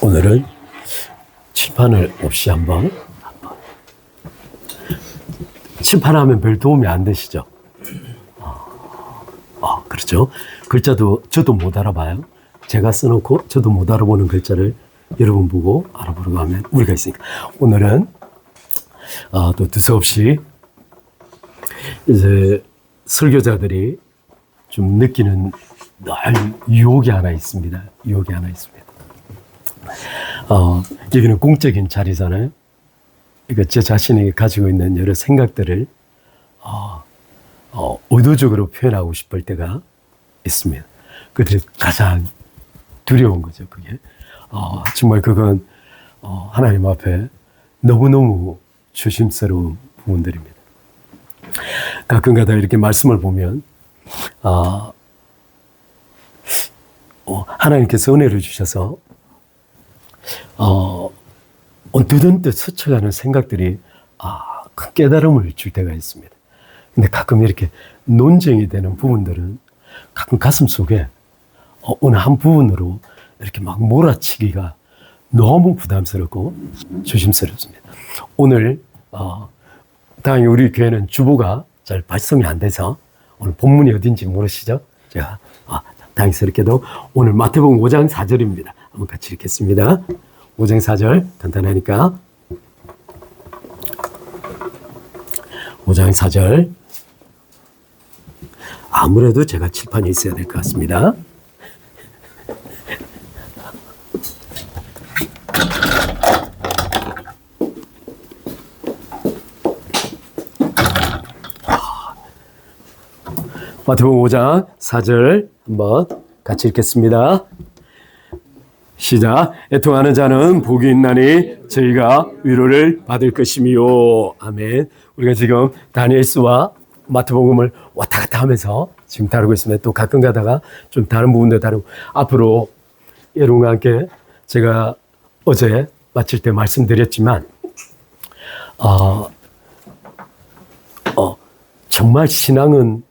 오늘은 칠판을 없이 한번 칠판하면 별 도움이 안 되시죠? 그렇죠. 글자도 저도 못 알아봐요. 제가 써놓고 저도 못 알아보는 글자를 여러분 보고 알아보려고 하면 우리가 있으니까. 오늘은 또 두서없이 이제 설교자들이 좀 느끼는 유혹이 하나 있습니다. 유혹이 하나 있습니다. 여기는 공적인 자리잖아요. 그러니까 제 자신이 가지고 있는 여러 생각들을 의도적으로 표현하고 싶을 때가 있습니다. 그들이 가장 두려운 거죠, 그게. 정말 그건 하나님 앞에 너무너무 조심스러운 부분들입니다. 가끔가다 이렇게 말씀을 보면 하나님께서 은혜를 주셔서 언뜻 스쳐가는 생각들이 큰 깨달음을 줄 때가 있습니다. 근데 가끔 이렇게 논쟁이 되는 부분들은 가끔 가슴 속에 어느 한 부분으로 이렇게 막 몰아치기가 너무 부담스럽고 조심스럽습니다. 오늘 다행히 우리 교회는 주보가 잘 발송이 안 돼서 오늘 본문이 어딘지 모르시죠? 제가 당연스럽게도 오늘 마태복음 5장 4절입니다. 한번 같이 읽겠습니다. 5장 4절 간단하니까 5장 4절 아무래도 제가 칠판이 있어야 될 것 같습니다. 마태복음 5장 4절 한번 같이 읽겠습니다. 시작. 애통하는 자는 복이 있나니 저희가 위로를 받을 것이미요. 아멘. 우리가 지금 다니엘서와 마태복음을 왔다 갔다 하면서 지금 다루고 있습니다. 또 가끔 가다가 좀 다른 부분도 다루고 앞으로 여러분과 함께 제가 어제 마칠 때 말씀드렸지만 정말 신앙은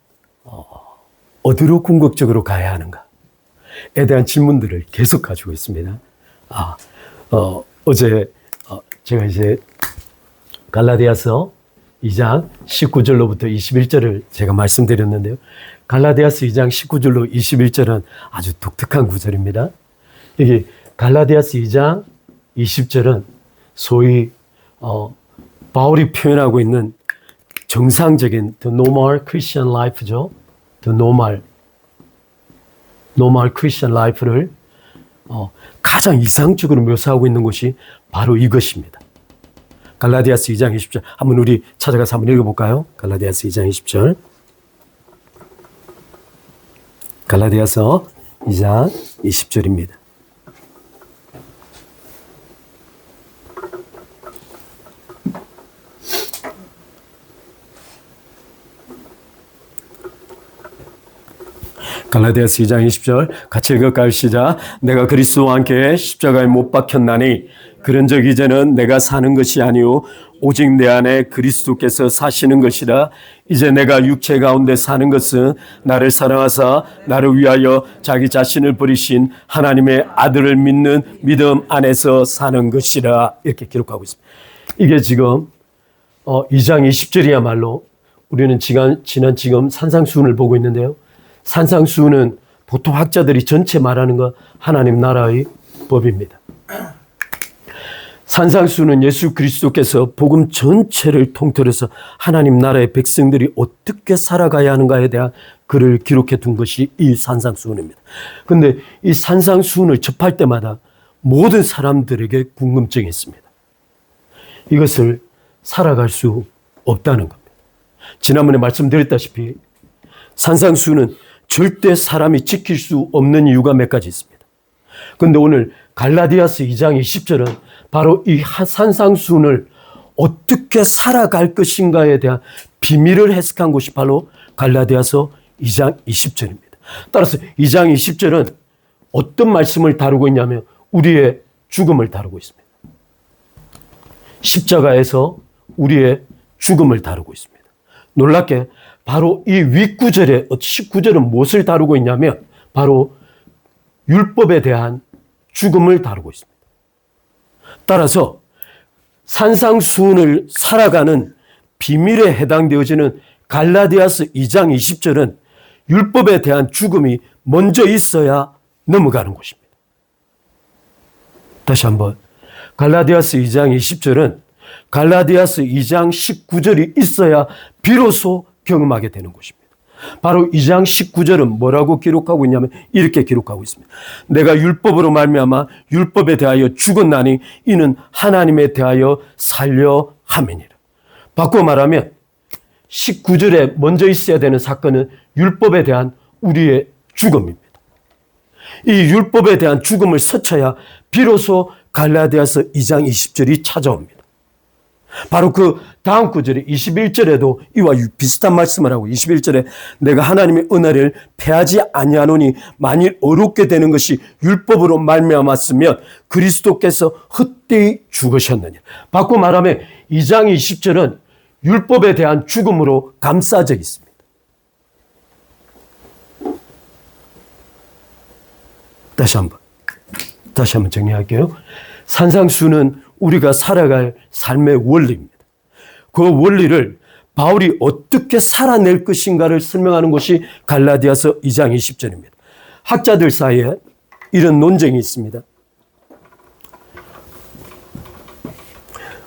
어디로 궁극적으로 가야 하는가에 대한 질문들을 계속 가지고 있습니다. 어제 제가 이제 갈라디아서 2장 19절로부터 21절을 제가 말씀드렸는데요. 갈라디아서 2장 19절로 21절은 아주 독특한 구절입니다. 여기 갈라디아서 2장 20절은 소위 바울이 표현하고 있는 정상적인 the normal Christian life죠. the normal Christian life를 가장 이상적으로 묘사하고 있는 것이 바로 이것입니다. 갈라디아서 2장 20절 한번 우리 찾아가서 한번 읽어볼까요? 갈라디아서 2장 20절 갈라디아서 2장 20절입니다. 갈라디아서 2장 20절 같이 읽을까요? 시작. 내가 그리스도와 함께 십자가에 못 박혔나니 그런즉 이제는 내가 사는 것이 아니요 오직 내 안에 그리스도께서 사시는 것이라. 이제 내가 육체 가운데 사는 것은 나를 사랑하사 나를 위하여 자기 자신을 버리신 하나님의 아들을 믿는 믿음 안에서 사는 것이라. 이렇게 기록하고 있습니다. 이게 지금 2장 20절이야말로 우리는 지난 지금 산상수훈을 보고 있는데요. 산상수훈은 보통 학자들이 전체 말하는 거 하나님 나라의 법입니다. 산상수훈은 예수 그리스도께서 복음 전체를 통틀어서 하나님 나라의 백성들이 어떻게 살아가야 하는가에 대한 글을 기록해 둔 것이 이 산상수훈입니다. 그런데 이 산상수훈을 접할 때마다 모든 사람들에게 궁금증이 있습니다. 이것을 살아갈 수 없다는 겁니다. 지난번에 말씀드렸다시피 산상수훈은 절대 사람이 지킬 수 없는 이유가 몇 가지 있습니다. 그런데 오늘 갈라디아서 2장 20절은 바로 이 산상수훈을 어떻게 살아갈 것인가에 대한 비밀을 해석한 것이 바로 갈라디아서 2장 20절입니다. 따라서 2장 20절은 어떤 말씀을 다루고 있냐면 우리의 죽음을 다루고 있습니다. 십자가에서 우리의 죽음을 다루고 있습니다. 놀랍게 바로 이 윗구절에 19절은 무엇을 다루고 있냐면 바로 율법에 대한 죽음을 다루고 있습니다. 따라서 산상수훈을 살아가는 비밀에 해당되어지는 갈라디아서 2장 20절은 율법에 대한 죽음이 먼저 있어야 넘어가는 곳입니다. 다시 한번 갈라디아서 2장 20절은 갈라디아서 2장 19절이 있어야 비로소 경험하게 되는 곳입니다. 바로 2장 19절은 뭐라고 기록하고 있냐면 이렇게 기록하고 있습니다. 내가 율법으로 말미암아 율법에 대하여 죽었나니 이는 하나님에 대하여 살려 함이니라. 바꿔 말하면 19절에 먼저 있어야 되는 사건은 율법에 대한 우리의 죽음입니다. 이 율법에 대한 죽음을 스쳐야 비로소 갈라디아서 2장 20절이 찾아옵니다. 바로 그 다음 구절에 21절에도 이와 비슷한 말씀을 하고 21절에 내가 하나님의 은혜를 패하지 아니하노니 만일 어렵게 되는 것이 율법으로 말미암았으면 그리스도께서 헛되이 죽으셨느냐. 바꿔 말하면 2장 20절은 율법에 대한 죽음으로 감싸져 있습니다. 다시 한번 정리할게요. 산상수는 우리가 살아갈 삶의 원리입니다. 그 원리를 바울이 어떻게 살아낼 것인가를 설명하는 것이 갈라디아서 2장 20절입니다. 학자들 사이에 이런 논쟁이 있습니다.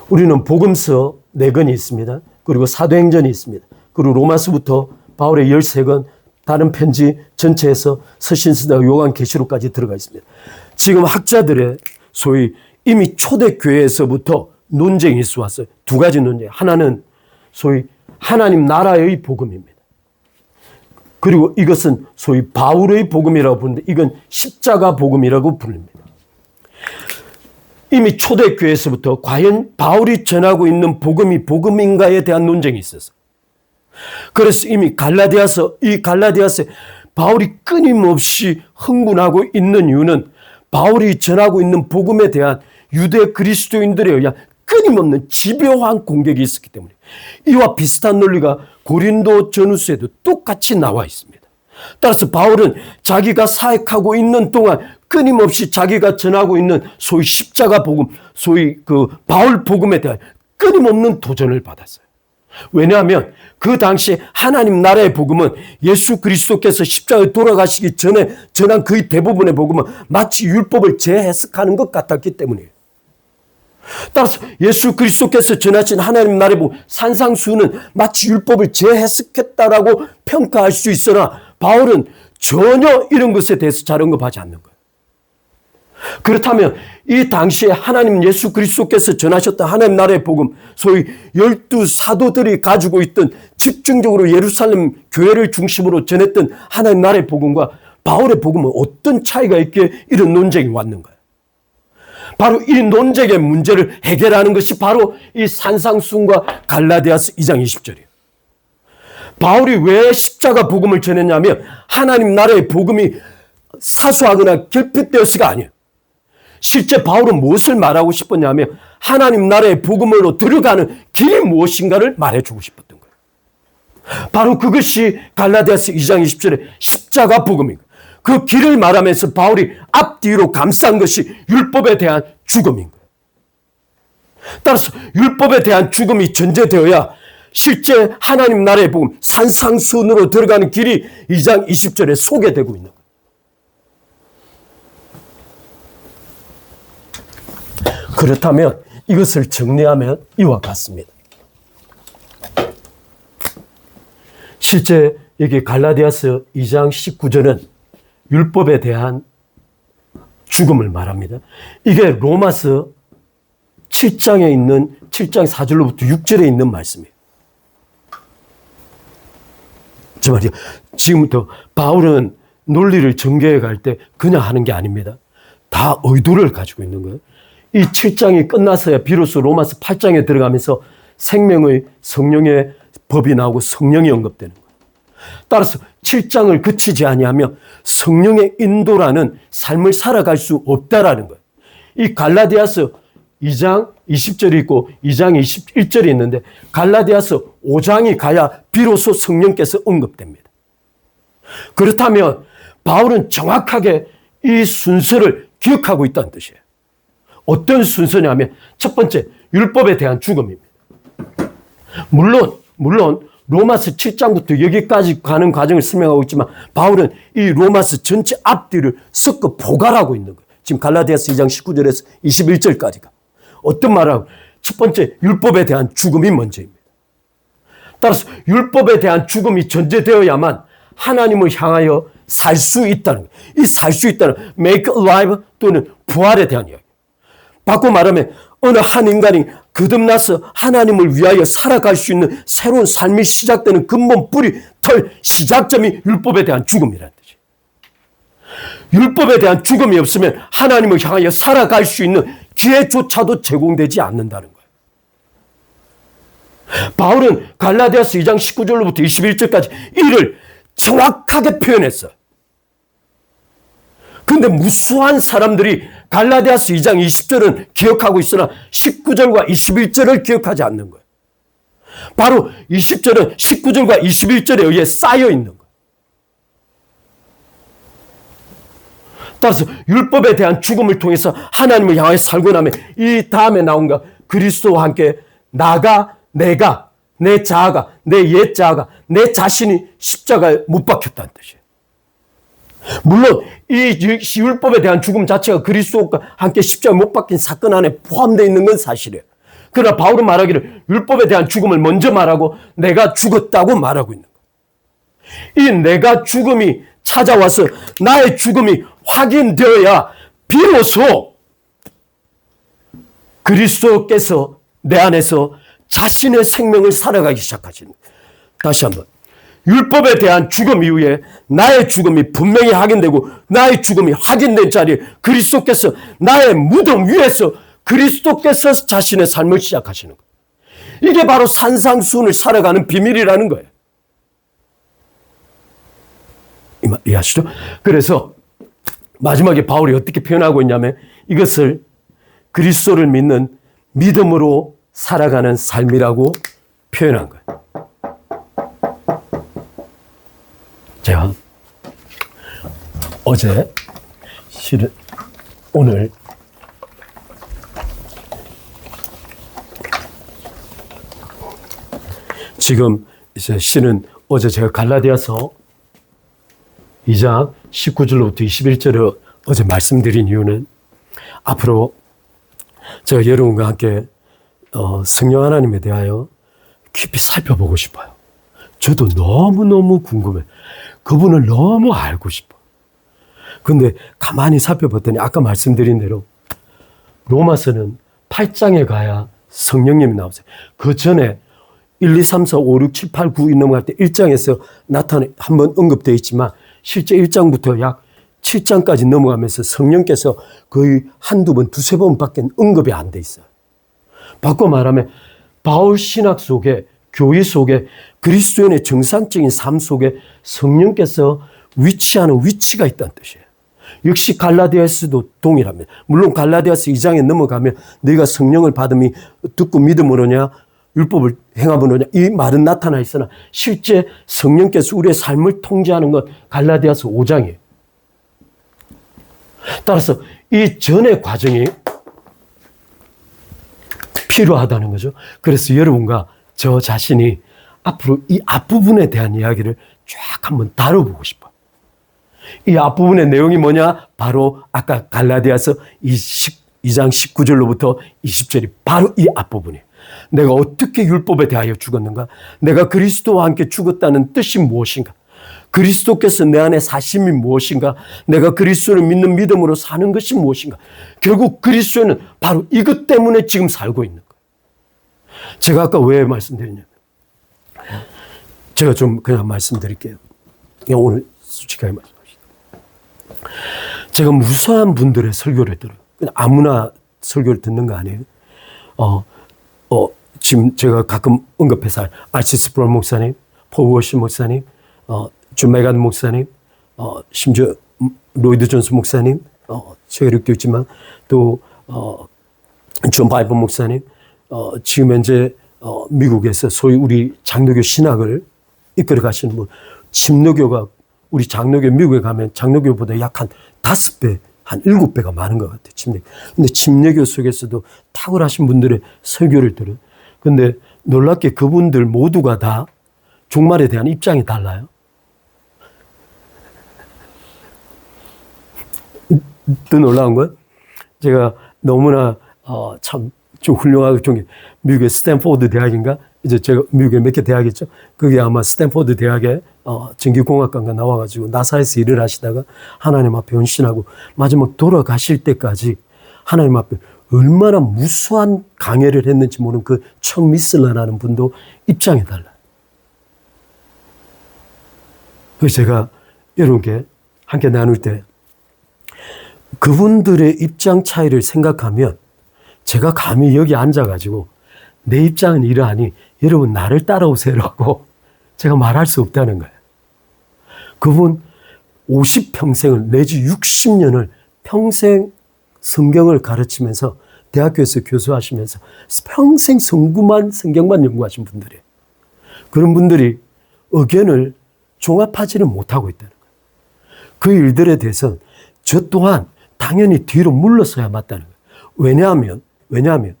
우리는 복음서 4권이 있습니다. 그리고 사도행전이 있습니다. 그리고 로마서부터 바울의 13권, 다른 편지 전체에서 서신서다 요한계시록까지 들어가 있습니다. 지금 학자들의 소위 이미 초대교회에서부터 논쟁이 있어왔어요. 두 가지 논쟁. 하나는 소위 하나님 나라의 복음입니다. 그리고 이것은 소위 바울의 복음이라고 부르는데 이건 십자가 복음이라고 부릅니다. 이미 초대교회에서부터 과연 바울이 전하고 있는 복음이 복음인가에 대한 논쟁이 있었어요. 그래서 이미 갈라디아서에 바울이 끊임없이 흥분하고 있는 이유는 바울이 전하고 있는 복음에 대한 유대 그리스도인들에 의한 끊임없는 집요한 공격이 있었기 때문에 이와 비슷한 논리가 고린도 전후서에도 똑같이 나와 있습니다. 따라서 바울은 자기가 사역하고 있는 동안 끊임없이 자기가 전하고 있는 소위 십자가 복음, 소위 그 바울 복음에 대한 끊임없는 도전을 받았어요. 왜냐하면 그 당시 하나님 나라의 복음은 예수 그리스도께서 십자가에 돌아가시기 전에 전한 거의 대부분의 복음은 마치 율법을 재해석하는 것 같았기 때문이에요. 따라서 예수 그리스도께서 전하신 하나님 나라의 복음 산상수훈은 마치 율법을 재해석했다라고 평가할 수 있으나 바울은 전혀 이런 것에 대해서 잘 언급하지 않는 거예요. 그렇다면 이 당시에 하나님 예수 그리스도께서 전하셨던 하나님 나라의 복음, 소위 12사도들이 가지고 있던 집중적으로 예루살렘 교회를 중심으로 전했던 하나님 나라의 복음과 바울의 복음은 어떤 차이가 있기에 이런 논쟁이 왔는가요? 바로 이 논쟁의 문제를 해결하는 것이 바로 이 산상수훈과 갈라디아서 2장 20절이에요. 바울이 왜 십자가 복음을 전했냐면 하나님 나라의 복음이 사소하거나 결핍되었을가 아니에요. 실제 바울은 무엇을 말하고 싶었냐면 하나님 나라의 복음으로 들어가는 길이 무엇인가를 말해주고 싶었던 거예요. 바로 그것이 갈라디아서 2장 20절의 십자가 복음입니다. 그 길을 말하면서 바울이 앞뒤로 감싼 것이 율법에 대한 죽음인 거예요. 따라서 율법에 대한 죽음이 전제되어야 실제 하나님 나라의 복음 산상수훈으로 들어가는 길이 2장 20절에 소개되고 있는 거예요. 그렇다면 이것을 정리하면 이와 같습니다. 실제 여기 갈라디아서 2장 19절은 율법에 대한 죽음을 말합니다. 이게 로마서 7장에 있는 7장 4절로부터 6절에 있는 말씀이에요. 저 말이요. 지금부터 바울은 논리를 전개해 갈 때 그냥 하는 게 아닙니다. 다 의도를 가지고 있는 거예요. 이 7장이 끝나서야 비로소 로마서 8장에 들어가면서 생명의 성령의 법이 나오고 성령이 언급되는 거예요. 따라서 7장을 그치지 아니하면 성령의 인도라는 삶을 살아갈 수 없다라는 거예요. 이 갈라디아서 2장 20절이 있고 2장 21절이 있는데 갈라디아서 5장이 가야 비로소 성령께서 언급됩니다. 그렇다면 바울은 정확하게 이 순서를 기억하고 있다는 뜻이에요. 어떤 순서냐면 첫 번째, 율법에 대한 죽음입니다. 물론 로마서 7장부터 여기까지 가는 과정을 설명하고 있지만 바울은 이 로마서 전체 앞뒤를 섞어 포괄하고 있는 거예요. 지금 갈라디아서 2장 19절에서 21절까지가. 어떤 말하고 첫 번째, 율법에 대한 죽음이 먼저입니다. 따라서 율법에 대한 죽음이 전제되어야만 하나님을 향하여 살 수 있다는 거예요. 이 살 수 있다는 make alive 또는 부활에 대한 이야기. 바꿔 말하면 어느 한 인간이 거듭나서 하나님을 위하여 살아갈 수 있는 새로운 삶이 시작되는 근본 뿌리, 털, 시작점이 율법에 대한 죽음이라는 뜻이에요. 율법에 대한 죽음이 없으면 하나님을 향하여 살아갈 수 있는 기회조차도 제공되지 않는다는 거예요. 바울은 갈라디아서 2장 19절로부터 21절까지 이를 정확하게 표현했어요. 그런데 무수한 사람들이 갈라디아서 2장 20절은 기억하고 있으나 19절과 21절을 기억하지 않는 거예요. 바로 20절은 19절과 21절에 의해 쌓여 있는 거예요. 따라서 율법에 대한 죽음을 통해서 하나님을 향해 살고 나면 이 다음에 나온 것, 그리스도와 함께 내가, 내 자아가, 내 옛 자아가, 내 자신이 십자가에 못 박혔다는 뜻이에요. 물론 이 율법에 대한 죽음 자체가 그리스도와 함께 십자가에 못 박힌 사건 안에 포함되어 있는 건 사실이에요. 그러나 바울은 말하기를 율법에 대한 죽음을 먼저 말하고 내가 죽었다고 말하고 있는 거예요. 이 내가 죽음이 찾아와서 나의 죽음이 확인되어야 비로소 그리스도께서 내 안에서 자신의 생명을 살아가기 시작하시는 거예요. 다시 한번. 율법에 대한 죽음 이후에 나의 죽음이 분명히 확인되고 나의 죽음이 확인된 자리에 그리스도께서 나의 무덤 위에서 그리스도께서 자신의 삶을 시작하시는 거예요. 이게 바로 산상수훈을 살아가는 비밀이라는 거예요. 이해하시죠? 그래서 마지막에 바울이 어떻게 표현하고 있냐면 이것을 그리스도를 믿는 믿음으로 살아가는 삶이라고 표현한 거예요. 제가 어제 실은 오늘 지금 이제 실은 어제 제가 갈라디아서 2장 19절로부터 21절을 어제 말씀드린 이유는 앞으로 제가 여러분과 함께 성령 하나님에 대하여 깊이 살펴보고 싶어요. 저도 너무너무 궁금해. 그분을 너무 알고 싶어. 근데 가만히 살펴봤더니 아까 말씀드린 대로 로마서는 8장에 가야 성령님이 나오세요. 그 전에 1, 2, 3, 4, 5, 6, 7, 8, 9 넘어갈 때 1장에서 한번 언급되어 있지만 실제 1장부터 약 7장까지 넘어가면서 성령께서 거의 한두 번, 두세 번밖에 언급이 안 돼 있어요. 바꿔 말하면 바울 신학 속에, 교회 속에, 그리스도인의 정상적인 삶 속에 성령께서 위치하는 위치가 있다는 뜻이에요. 역시 갈라디아서도 동일합니다. 물론 갈라디아서 2장에 넘어가면 네가 성령을 받음이 듣고 믿음으로냐 율법을 행함으로냐 이 말은 나타나 있으나 실제 성령께서 우리의 삶을 통제하는 건 갈라디아서 5장이에요. 따라서 이 전의 과정이 필요하다는 거죠. 그래서 여러분과 저 자신이 앞으로 이 앞부분에 대한 이야기를 쫙 한번 다뤄보고 싶어요. 이 앞부분의 내용이 뭐냐? 바로 아까 갈라디아서 2장 19절로부터 20절이 바로 이 앞부분이에요. 내가 어떻게 율법에 대하여 죽었는가? 내가 그리스도와 함께 죽었다는 뜻이 무엇인가? 그리스도께서 내 안에 사심이 무엇인가? 내가 그리스도를 믿는 믿음으로 사는 것이 무엇인가? 결국 그리스도는 바로 이것 때문에 지금 살고 있는 거예요. 제가 아까 왜 말씀드렸냐면 제가 좀 그냥 말씀드릴게요. 그냥 오늘 솔직하게 말씀합시다. 제가 무수한 분들의 설교를 들어요. 그냥 아무나 설교를 듣는 거 아니에요. 지금 제가 가끔 언급해서 알치스 브라운 목사님, 폴 워시 목사님, 존 메간 목사님, 심지어 로이드 존스 목사님, 제가 이렇게 있지만 또 존 바이버 목사님, 지금 현재 미국에서 소위 우리 장로교 신학을 이끌어 가시는 분, 침노교가 우리 장로교 미국에 가면 장로교보다 약 한 5배, 한 7배가 많은 것 같아요. 침례. 근데 침례교 속에서도 탁월하신 분들의 설교를 들어요. 근데 놀랍게 그분들 모두가 다 종말에 대한 입장이 달라요. 더 놀라운 건 제가 너무나 참 좀 훌륭하고 좀 미국의 스탠포드 대학인가? 이제 제가 미국에 몇 개 대학 있죠? 그게 아마 스탠포드 대학에 전기공학과가 나와가지고 나사에서 일을 하시다가 하나님 앞에 헌신하고 마지막 돌아가실 때까지 하나님 앞에 얼마나 무수한 강해를 했는지 모르는 그 척 미슬라라는 분도 입장이 달라요. 그래서 제가 여러분께 함께 나눌 때 그분들의 입장 차이를 생각하면 제가 감히 여기 앉아가지고 내 입장은 이러하니 여러분 나를 따라오세요라고 제가 말할 수 없다는 거예요. 그분 50평생을 내지 60년을 평생 성경을 가르치면서 대학교에서 교수하시면서 평생 성경만 연구하신 분들이에요. 그런 분들이 의견을 종합하지는 못하고 있다는 거예요. 그 일들에 대해서 저 또한 당연히 뒤로 물러서야 맞다는 거예요. 왜냐하면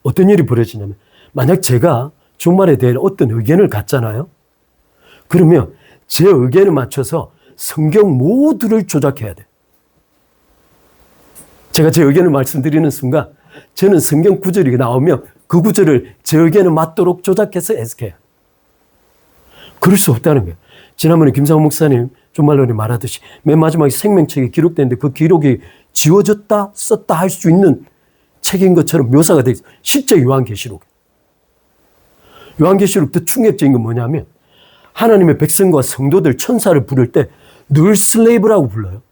어떤 일이 벌어지냐면 만약 제가 종말에 대해 어떤 의견을 갖잖아요. 그러면 제 의견에 맞춰서 성경 모두를 조작해야 돼요. 제가 제 의견을 말씀드리는 순간 저는 성경 구절이 나오면 그 구절을 제 의견에 맞도록 조작해서 해석해요. 그럴 수 없다는 거예요. 지난번에 김상훈 목사님 종말론에 말하듯이 맨 마지막에 생명책에 기록되는데 그 기록이 지워졌다 썼다 할 수 있는 책인 것처럼 묘사가 되어 있어요. 실제 요한계시록. 요한계시록 더 충격적인 건 뭐냐면 하나님의 백성과 성도들 천사를 부를 때 늘 슬레이브라고 불러요.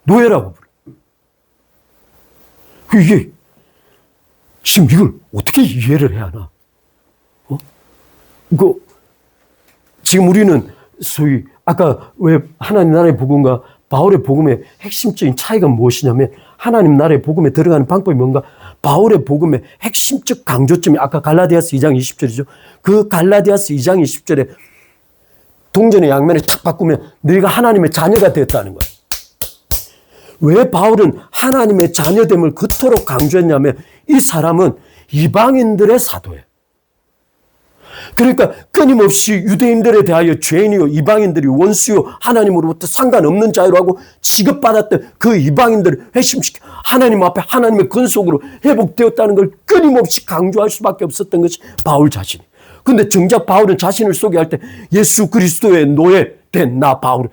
노예라고 불러요. 이게 지금 이걸 어떻게 이해를 해야 하나? 지금 우리는 소위 아까 왜 하나님 나라의 복음과 바울의 복음의 핵심적인 차이가 무엇이냐면 하나님 나라의 복음에 들어가는 방법이 뭔가 바울의 복음의 핵심적 강조점이 아까 갈라디아서 2장 20절이죠. 그 갈라디아서 2장 20절에 동전의 양면을 탁 바꾸면 너희가 하나님의 자녀가 되었다는 거예요. 왜 바울은 하나님의 자녀됨을 그토록 강조했냐면 이 사람은 이방인들의 사도예요. 그러니까 끊임없이 유대인들에 대하여 죄인이요 이방인들이 원수요 하나님으로부터 상관없는 자유라고 취급받았던 그 이방인들을 회심시켜 하나님 앞에 하나님의 근속으로 회복되었다는 걸 끊임없이 강조할 수밖에 없었던 것이 바울 자신이에요. 그런데 정작 바울은 자신을 소개할 때 예수 그리스도의 노예 된 나 바울은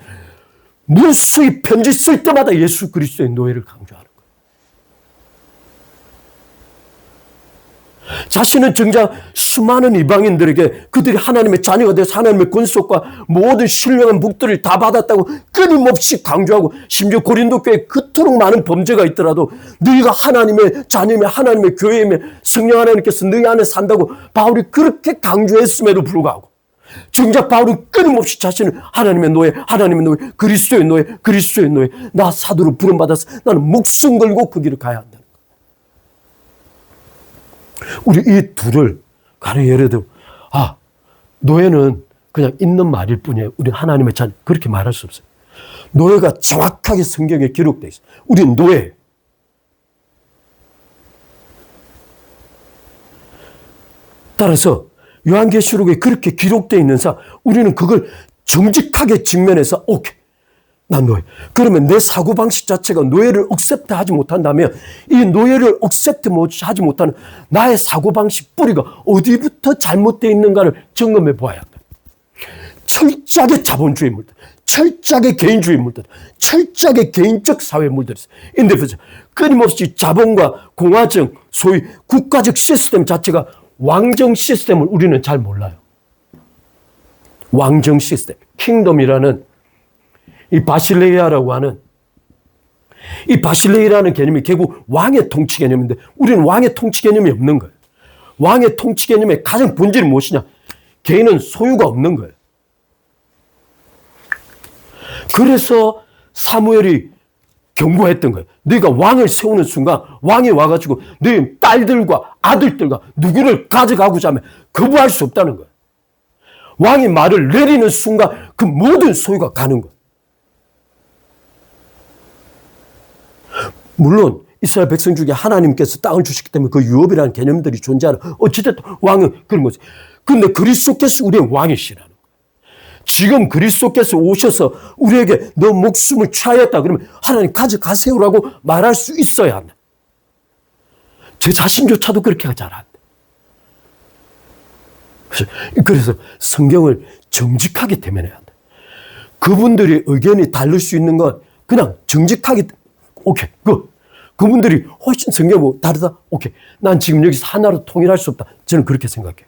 무수히 편지 쓸 때마다 예수 그리스도의 노예를 강조하는 거예요. 자신은 정작 수많은 이방인들에게 그들이 하나님의 자녀가 되어서 하나님의 권속과 모든 신령한 복들을 다 받았다고 끊임없이 강조하고 심지어 고린도 교회에 그토록 많은 범죄가 있더라도 너희가 하나님의 자녀며 하나님의 교회이며 성령 하나님께서 너희 안에 산다고 바울이 그렇게 강조했음에도 불구하고 정작 바울은 끊임없이 자신을 하나님의 노예, 그리스도의 노예, 나 사도로 부름받아서 나는 목숨 걸고 그 길을 가야 한다. 우리 이 둘을 가령 예를 들어 노예는 그냥 있는 말일 뿐이에요. 우리는 하나님의 자녀 그렇게 말할 수 없어요. 노예가 정확하게 성경에 기록되어 있어요. 우리는 노예. 따라서 요한계시록에 그렇게 기록되어 있는 상 우리는 그걸 정직하게 직면해서 오케이. 난 노예. 그러면 내 사고방식 자체가 노예를 억셉트 하지 못한다면 이 노예를 억셉트 하지 못하는 나의 사고방식 뿌리가 어디부터 잘못되어 있는가를 점검해 보아야 한다. 철저하게 자본주의에 물들, 철저하게 개인주의에 물들, 철저하게 개인적 사회에 물들었어요. 인디비주얼. 끊임없이 자본과 공화정, 소위 국가적 시스템 자체가 왕정 시스템을 우리는 잘 몰라요. 왕정 시스템, 킹덤이라는 이 바실레이아라고 하는 이 바실레이라는 개념이 결국 왕의 통치 개념인데 우리는 왕의 통치 개념이 없는 거예요. 왕의 통치 개념의 가장 본질은 무엇이냐? 개인은 소유가 없는 거예요. 그래서 사무엘이 경고했던 거예요. 너희가 왕을 세우는 순간 왕이 와가지고 너희 딸들과 아들들과 누구를 가져가고자 하면 거부할 수 없다는 거예요. 왕이 말을 내리는 순간 그 모든 소유가 가는 거예요. 물론 이스라엘 백성 중에 하나님께서 땅을 주셨기 때문에 그 유업이라는 개념들이 존재하는 어찌됐든 왕은 그런 거지. 근데 그리스도께서 우리의 왕이시라는 거예요. 지금 그리스도께서 오셔서 우리에게 너 목숨을 취하였다 그러면 하나님 가져가세요라고 말할 수 있어야 한다. 제 자신조차도 그렇게 잘 안 돼. 그래서 성경을 정직하게 대면해야 한다. 그분들의 의견이 다를 수 있는 건 그냥 정직하게, 오케이, 그분들이 훨씬 성경하고 다르다? 오케이. 난 지금 여기서 하나로 통일할 수 없다. 저는 그렇게 생각해요.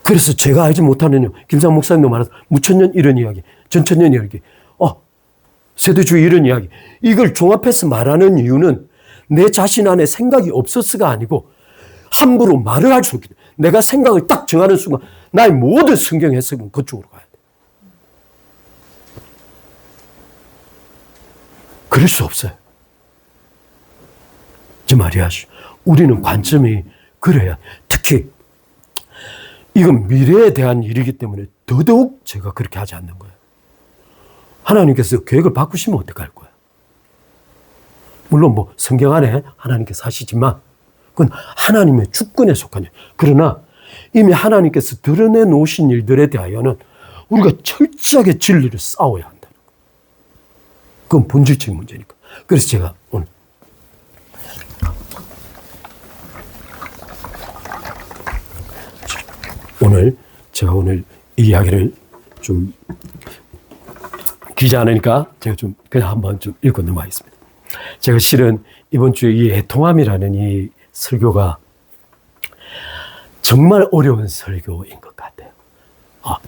그래서 제가 알지 못하는 김상 목사님도 말해서 무천년 이런 이야기, 전천년 이야기, 세대주의 이런 이야기. 이걸 종합해서 말하는 이유는 내 자신 안에 생각이 없었어가 아니고 함부로 말을 할 수 없기 때문에 내가 생각을 딱 정하는 순간 나의 모든 성경 해석은 그쪽으로 가야 돼. 그럴 수 없어요. 저 말이야. 우리는 관점이 그래야. 특히 이건 미래에 대한 일이기 때문에 더더욱 제가 그렇게 하지 않는 거예요. 하나님께서 계획을 바꾸시면 어떡할 거예요? 물론 성경 안에 하나님께서 하시지만 그건 하나님의 주권에 속한 일. 그러나 이미 하나님께서 드러내 놓으신 일들에 대하여는 우리가 철저하게 진리를 싸워야 한다는 거예요. 그건 본질적인 문제니까. 그래서 제가 제가 오늘 이 이야기를 좀 길지 않으니까 제가 좀 그냥 한번 좀 읽고 넘어가겠습니다. 제가 실은 이번 주에 이 애통함이라는 이 설교가 정말 어려운 설교인 것 같아요.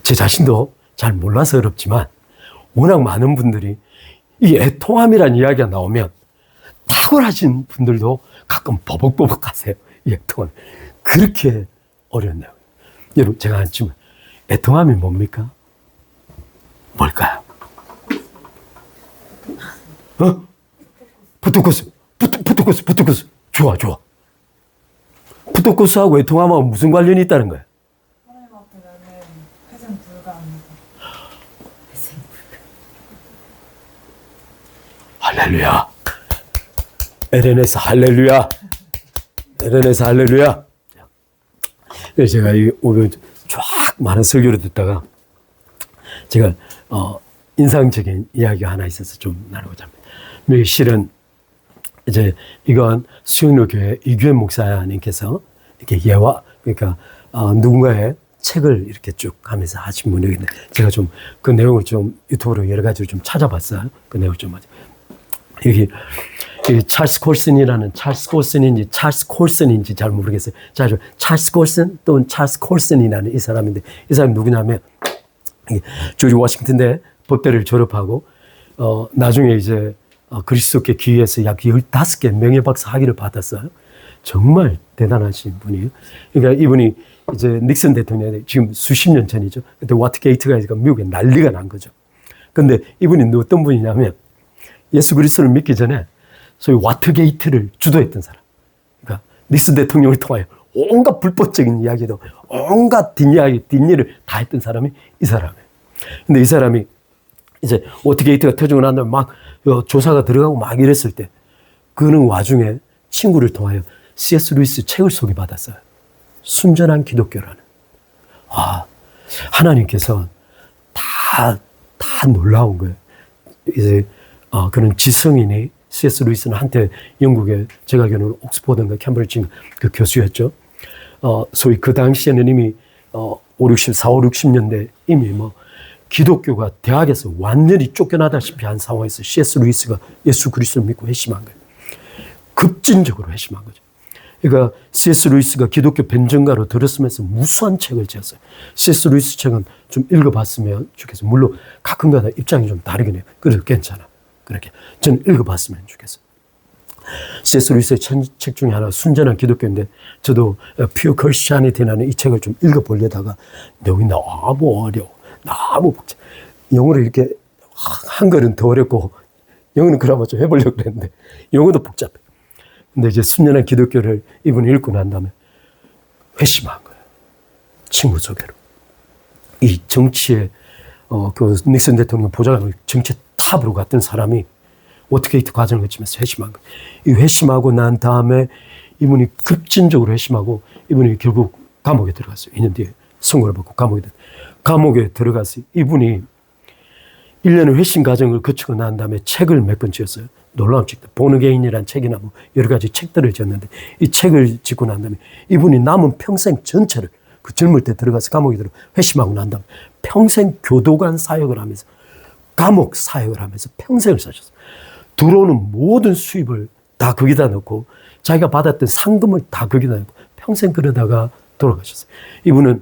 제 자신도 잘 몰라서 어렵지만 워낙 많은 분들이 이 애통함이라는 이야기가 나오면 탁월하신 분들도 가끔 버벅버벅 하세요. 이 애통함. 그렇게 어려웠네요. 여러분, 제가 한쯤 애통함이 뭡니까? 뭘까요? 푸트코스. 좋아. 푸트코스하고 애통함하고 무슨 관련이 있다는 거예요? 하나님 앞에 나는 회생 불가합니다. 할렐루야. LNS 할렐루야. 제가 오늘 쫙 많은 설교를 듣다가 제가 인상적인 이야기가 하나 있어서 좀 나누고자 합니다. 실은 이제 이건 수영로교회 이규현 목사님께서 이렇게 그러니까 누군가의 책을 이렇게 쭉 하면서 하신 분이긴데 제가 좀 그 내용을 좀 유튜브로 여러 가지로 좀 찾아봤어요. 그 내용을 좀 여기 찰스 콜슨인지 잘 모르겠어요. 찰스 콜슨 또는 찰스 콜슨이라는 이 사람인데 이 사람이 누구냐면 조지 워싱턴대 법대를 졸업하고 나중에 이제 그리스도께 기회해서 약 15개 명예박사 학위를 받았어요. 정말 대단하신 분이에요. 그러니까 이분이 이제 닉슨 대통령이 지금 수십 년 전이죠. 그때 와트게이트가 있으니까 미국에 난리가 난 거죠. 근데 이분이 어떤 분이냐면 예수 그리스도를 믿기 전에 소위 와트게이트를 주도했던 사람. 그러니까 닉슨 대통령을 통하여 온갖 불법적인 이야기도 온갖 뒷일을 다 했던 사람이 이 사람이에요. 근데 이 사람이 이제 워터게이트가 터지고 난 다음에 막 조사가 들어가고 막 이랬을 때 그는 와중에 친구를 통하여 C.S. 루이스 책을 소개받았어요. 순전한 기독교라는. 하나님께서 다 놀라운 거예요. 이제 그런 지성인이 C.S. 루이스는 한때 영국의 제가 알기로는 옥스퍼드인가 캠브리지인가 그 교수였죠. 소위 그 당시에는 이미 60년대 이미 기독교가 대학에서 완전히 쫓겨나다시피 한 상황에서 C.S. 루이스가 예수 그리스도를 믿고 회심한 거예요. 급진적으로 회심한 거죠. 그러니까 C.S. 루이스가 기독교 변증가로 들었으면서 무수한 책을 지었어요. C.S. 루이스 책은 좀 읽어봤으면 좋겠어요. 물론 가끔가다 입장이 좀 다르긴 해요. 그래도 괜찮아. 그렇게 저는 읽어봤으면 좋겠어요. C.S. 루이스의 책 중에 하나 순전한 기독교인데 저도 Pure Christianity라는 이 책을 좀 읽어보려다가 내용이 너무 어려워. 너무 복잡. 영어로 이렇게 한글은 더 어렵고 영어는 그나마 좀 해보려고 그랬는데 영어도 복잡해. 근데 이제 순전한 기독교를 이분이 읽고 난 다음에 회심한 거예요. 친구 소개로. 이 정치에 그 닉슨 대통령 보좌관을 정치 탑으로 갔던 사람이 워터게이트 과정을 거치면서 회심한 거예요. 이 회심하고 난 다음에 이분이 급진적으로 회심하고 이분이 결국 감옥에 들어갔어요. 2년 뒤에 선고를 받고 감옥에 들어가서 이분이 1년의 회심 과정을 거치고 난 다음에 책을 몇 권 지었어요. 놀라운 책들. 보너게인이라는 책이나 뭐 여러 가지 책들을 지었는데 이 책을 짓고 난 다음에 이분이 남은 평생 전체를 그 젊을 때 들어가서 감옥에 들어 회심하고 난 다음에 평생 교도관 사역을 하면서 감옥 사역을 하면서 평생을 사셨어요. 들어오는 모든 수입을 다 거기다 넣고 자기가 받았던 상금을 다 거기다 넣고 평생 그러다가 돌아가셨어요. 이분은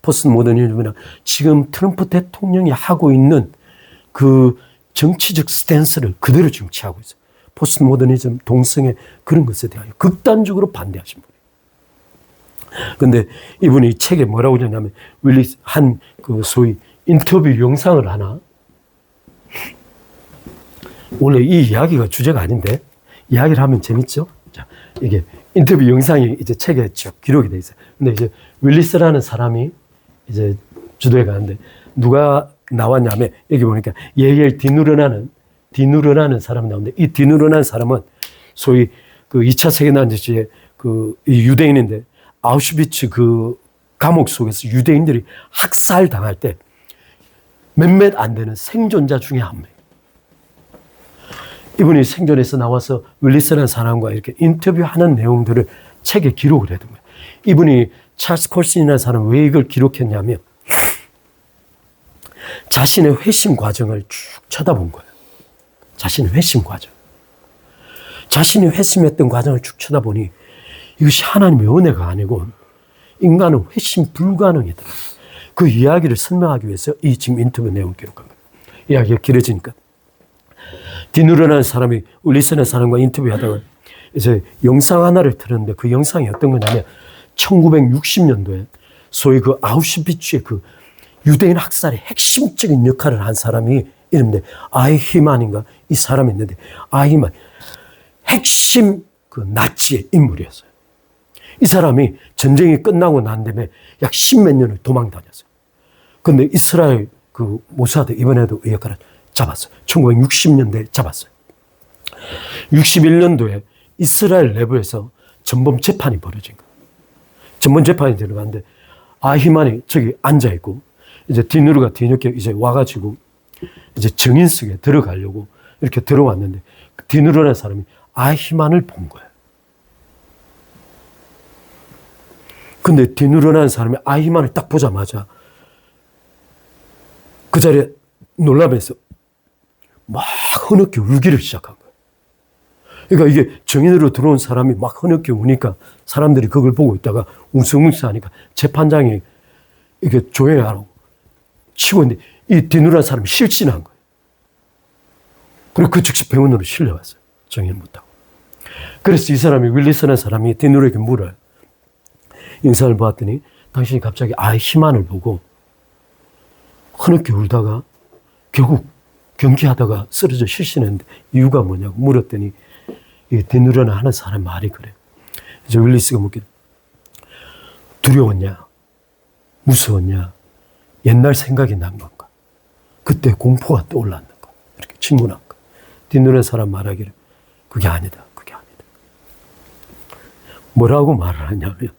포스트 모더니즘이나 지금 트럼프 대통령이 하고 있는 그 정치적 스탠스를 그대로 지금 취하고 있어요. 포스트 모더니즘, 동성애 그런 것에 대하여 극단적으로 반대하신 분이에요. 근데 이분이 책에 뭐라고 적냐면 윌리스 한 그 소위 인터뷰 영상을 하나, 원래 이 이야기가 주제가 아닌데 이야기를 하면 재밌죠? 자, 이게 인터뷰 영상이 이제 책에 쭉 기록이 돼 있어요. 근데 이제 윌리스라는 사람이 이제 주도해 가는데 누가 나왔냐면 여기 보니까 예엘 디누르라는 사람이 나오는데 이 디누르라는 사람은 소위 그 2차 세계대전시에 그 유대인인데 아우슈비츠 그 감옥 속에서 유대인들이 학살 당할 때 몇몇 안 되는 생존자 중에 한 명. 이분이 생존해서 나와서 윌리스라는 사람과 이렇게 인터뷰하는 내용들을 책에 기록을 해둔 거예요. 이분이 찰스 콜슨이라는 사람은 왜 이걸 기록했냐면 자신의 회심 과정을 쭉 쳐다본 거예요. 자신의 회심 과정. 자신이 회심했던 과정을 쭉 쳐다보니 이것이 하나님의 은혜가 아니고 인간은 회심 불가능이다. 그 이야기를 설명하기 위해서 이 지금 인터뷰 내용을 기록한 거예요. 이야기가 길어지니까. 디누르라는 사람이 윌리스라는 사람과 인터뷰하다가 이제 영상 하나를 틀었는데 그 영상이 어떤 거냐면 1960년도에 소위 그 아우슈비츠의 그 유대인 학살의 핵심적인 역할을 한 사람이 이름인데 아이히만인가 이 사람이 있는데 아이히만 핵심 그 나치의 인물이었어요. 이 사람이 전쟁이 끝나고 난 다음에 약 10몇 년을 도망 다녔어요. 근데 이스라엘 그 모사드 이번에도 이 역할을 잡았어요. 1960년대에 잡았어요. 61년도에 이스라엘 내부에서 전범 재판이 벌어진 거예요. 전범 재판이 들어갔는데 아히만이 저기 앉아있고 이제 디누르가 뒤늦게 이제 와가지고 이제 정인석에 들어가려고 이렇게 들어왔는데 디누르라는 사람이 아히만을 본 거예요. 근데 디누르라는 사람이 아히만을 딱 보자마자 그 자리에 놀라면서 막 흐느껴 울기를 시작한 거예요. 그러니까 이게 정인으로 들어온 사람이 막 흐느껴 우니까 사람들이 그걸 보고 있다가 웅성웅성 하니까 재판장이 이게 조용하라고 치고 있는데 이 디누르라는 사람이 실신한 거예요. 그리고 그 즉시 병원으로 실려왔어요. 정인 못하고. 그래서 이 사람이 윌리스라는 사람이 디누르에게 물어요. 영상을 보았더니 당신이 갑자기 아히만을 보고 흐느껴 울다가 결국 경기하다가 쓰러져 실신했는데 이유가 뭐냐고 물었더니 이 디누르는 하는 사람 말이 그래요. 이제 윌리스가 묻기를 두려웠냐? 무서웠냐? 옛날 생각이 난 건가? 그때 공포가 떠올랐는가? 이렇게 질문한 거. 디누르는 사람 말하기를 그게 아니다. 그게 아니다. 뭐라고 말을 하냐면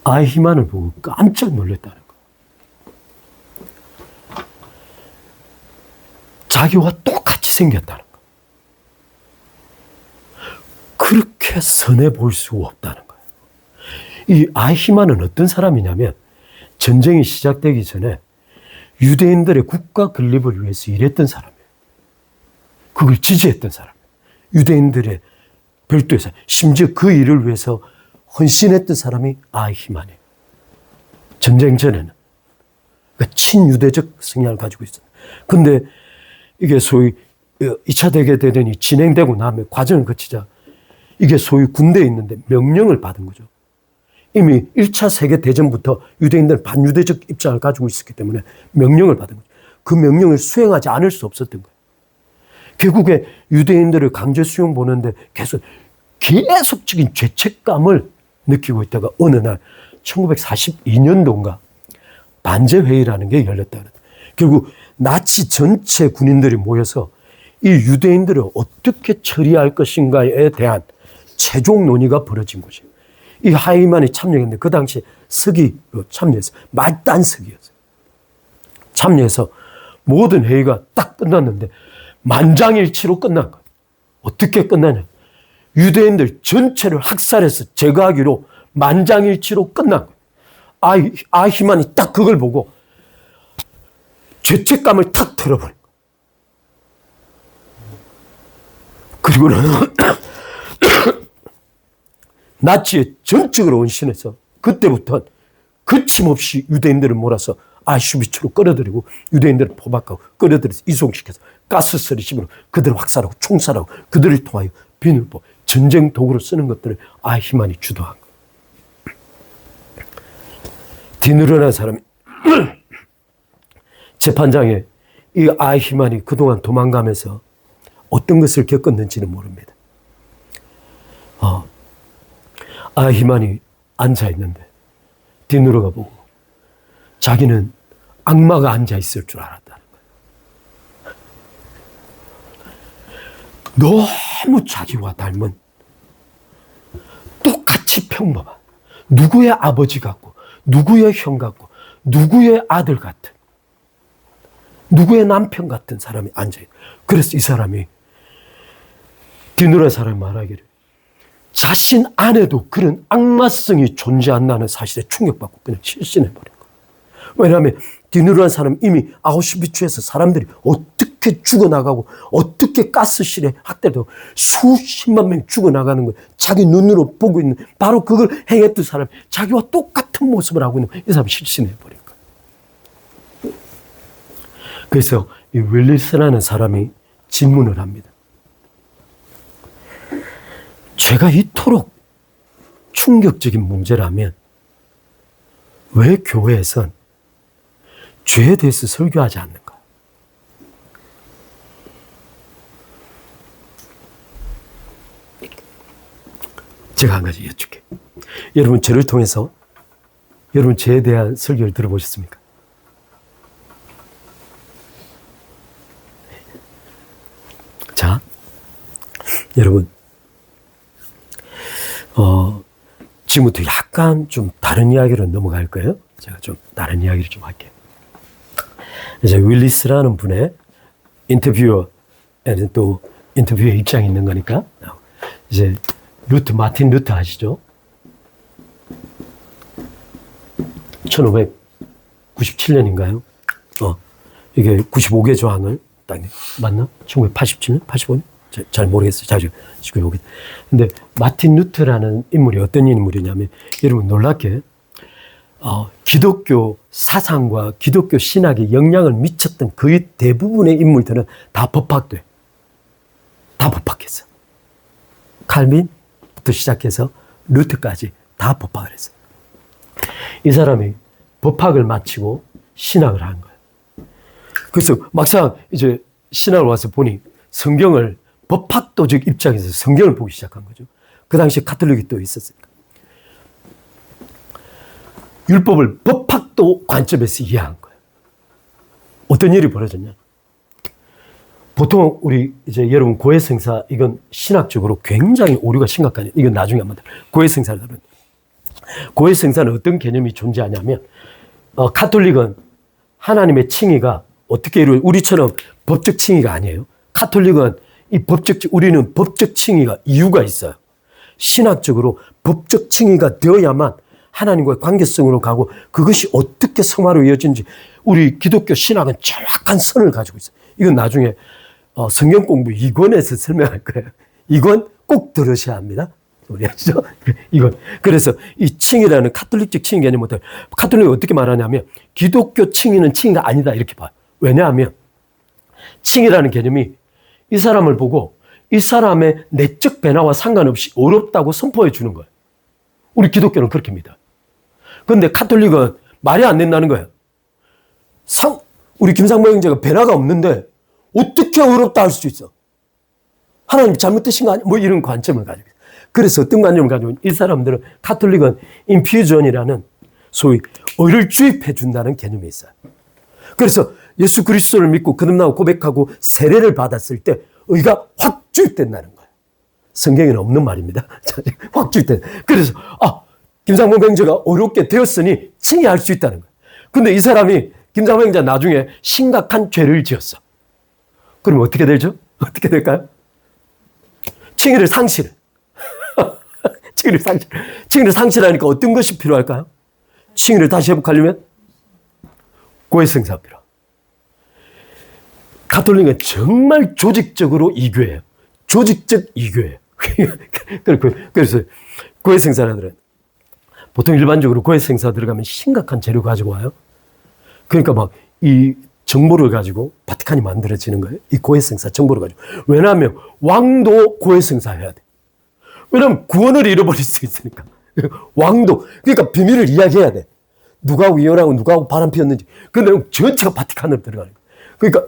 아히만을 보고 깜짝 놀랐다는 거. 자기와 똑같이 생겼다는 거. 그렇게 선해 보일 수가 없다는 거예요. 이 아히만은 어떤 사람이냐면 전쟁이 시작되기 전에 유대인들의 국가 건립을 위해서 일했던 사람이에요. 그걸 지지했던 사람이에요. 유대인들의 별도에서 심지어 그 일을 위해서 헌신했던 사람이 아히만이에요. 전쟁 전에는. 그러니까 친유대적 성향을 가지고 있어요. 근데 이게 소위 2차 대대전이 진행되고 나면 과정을 거치자 이게 소위 군대에 있는데 명령을 받은 거죠. 이미 1차 세계대전부터 유대인들은 반유대적 입장을 가지고 있었기 때문에 명령을 받은 거죠. 그 명령을 수행하지 않을 수 없었던 거예요. 결국에 유대인들을 강제 수용 보는데 계속적인 죄책감을 느끼고 있다가 어느 날 1942년도인가 반제회의라는 게 열렸다. 결국 나치 전체 군인들이 모여서 이 유대인들을 어떻게 처리할 것인가에 대한 최종 논의가 벌어진 거죠. 이 하이만이 참여했는데 그 당시 서기로 참여해서 말단 서기였어요. 참여해서 모든 회의가 딱 끝났는데 만장일치로 끝난 거예요. 어떻게 끝나냐? 유대인들 전체를 학살해서 제거하기로 만장일치로 끝난 거예요. 아히만이 딱 그걸 보고 죄책감을 탁 털어버린 거예요. 그리고는 나치에 전적으로 헌신해서 그때부터 거침없이 유대인들을 몰아서 아슈비츠로 끌어들이고 유대인들을 포박하고 끌어들여서 이송시켜서 가스서리심으로 그들을 확살하고 총살하고 그들을 통하여 비늘보 전쟁 도구로 쓰는 것들을 아히만이 주도한 거예요. 뒤늦어난 사람이 재판장에 이 아히만이 그동안 도망가면서 어떤 것을 겪었는지는 모릅니다. 아히만이 앉아있는데 뒤늦어가 보고 자기는 악마가 앉아있을 줄 알았다는 거예요. 너무 자기와 닮은 똑같이 평범한 누구의 아버지 같고 누구의 형 같고 누구의 아들 같은 누구의 남편 같은 사람이 앉아있어요. 그래서 이 사람이 뒤늦은 사람이 말하기를 자신 안에도 그런 악마성이 존재한다는 사실에 충격받고 그냥 실신해버린 거예요. 왜냐하면 뒤늦은 사람은 이미 아우슈비츠에서 사람들이 어떻게 죽어나가고 어떻게 가스실에 학대도 수십만 명이 죽어나가는 걸 자기 눈으로 보고 있는 바로 그걸 행했던 사람이 자기와 똑같은 모습을 하고 있는 이 사람이 실신해버린 거예요. 그래서 이 윌리스라는 사람이 질문을 합니다. 죄가 이토록 충격적인 문제라면 왜 교회에선 죄에 대해서 설교하지 않는가? 제가 한 가지 여쭙게. 여러분 저를 통해서 여러분 죄에 대한 설교를 들어보셨습니까? 자, 여러분 지금부터 약간 좀 다른 이야기로 넘어갈 거예요. 제가 좀 다른 이야기를 좀 할게요. 이제 윌리스라는 분의 인터뷰어에는 또 인터뷰에 입장이 있는 거니까 이제 마틴 루터 아시죠? 1597년인가요? 이게 95개 조항을 딱 맞나? 1987년? 85년? 잘 모르겠어요. 지금 여기. 근데 마틴 루터라는 인물이 어떤 인물이냐면 여러분 놀랍게 기독교 사상과 기독교 신학에 영향을 미쳤던 거의 대부분의 인물들은 다 법학돼. 다 법학했어. 칼빈부터 시작해서 루터까지 다 법학을 했어요. 이 사람이 법학을 마치고 신학을 한 거예요. 그래서 막상 이제 신학을 와서 보니 성경을 법학도적 입장에서 성경을 보기 시작한 거죠. 그 당시에 카톨릭이 또 있었으니까. 율법을 법학도 관점에서 이해한 거예요. 어떤 일이 벌어졌냐? 보통 우리 이제 여러분 고해성사 이건 신학적으로 굉장히 오류가 심각한 이건 나중에 한번 고해성사를 다루는데 고해성사는 어떤 개념이 존재하냐면 카톨릭은 하나님의 칭의가 어떻게 우리처럼 법적 칭의가 아니에요. 카톨릭은 우리는 법적 칭의가 이유가 있어요. 신학적으로 법적 칭의가 되어야만 하나님과의 관계성으로 가고 그것이 어떻게 성화로 이어지는지 우리 기독교 신학은 정확한 선을 가지고 있어요. 이건 나중에 성경 공부 2권에서 설명할 거예요. 2권 꼭 들으셔야 합니다. 우리 아시죠? 이건. 그래서 이 칭의라는 카톨릭적 칭의 개념부터 카톨릭이 어떻게 말하냐면 기독교 칭의는 칭의가 아니다 이렇게 봐요. 왜냐하면 칭의라는 개념이 이 사람을 보고 이 사람의 내적 변화와 상관없이 어렵다고 선포해 주는 거예요. 우리 기독교는 그렇게 믿어요. 그런데 카톨릭은 말이 안 된다는 거예요. 우리 김상모 형제가 변화가 없는데 어떻게 어렵다 할 수 있어? 하나님 잘못되신 거 아니야? 뭐 이런 관점을 가지고 있어요. 그래서 어떤 관점을 가지고 있는 이 사람들은 카톨릭은 인퓨전이라는 소위 의를 주입해 준다는 개념이 있어요. 그래서 예수 그리스도를 믿고 거듭나고 고백하고 세례를 받았을 때 의가 확 주입된다는 거예요. 성경에는 없는 말입니다. 확 주입된. 그래서 김상봉 병자가 어렵게 되었으니 칭의할 수 있다는 거예요. 근데 이 사람이 김상봉 병자 나중에 심각한 죄를 지었어. 그러면 어떻게 되죠? 어떻게 될까요? 칭의를 상실. 칭의를 상실하니까 어떤 것이 필요할까요? 칭의를 다시 회복하려면 고해성사가 필요합니다. 가톨릭은 정말 조직적으로 이교예요. 조직적 이교예요. 그래서 고해성사들은 보통 일반적으로 고해성사 들어가면 심각한 재료 가지고 와요. 그러니까 막 이 정보를 가지고 바티칸이 만들어지는 거예요. 이 고해성사 정보를 가지고. 왜냐하면 왕도 고해성사 해야 돼. 왜냐하면 구원을 잃어버릴 수 있으니까. 왕도. 그러니까 비밀을 이야기해야 돼. 누가하고 이혼하고 누가하고 바람 피웠는지. 그 내용 전체가 바티칸으로 들어가는 거예요. 그러니까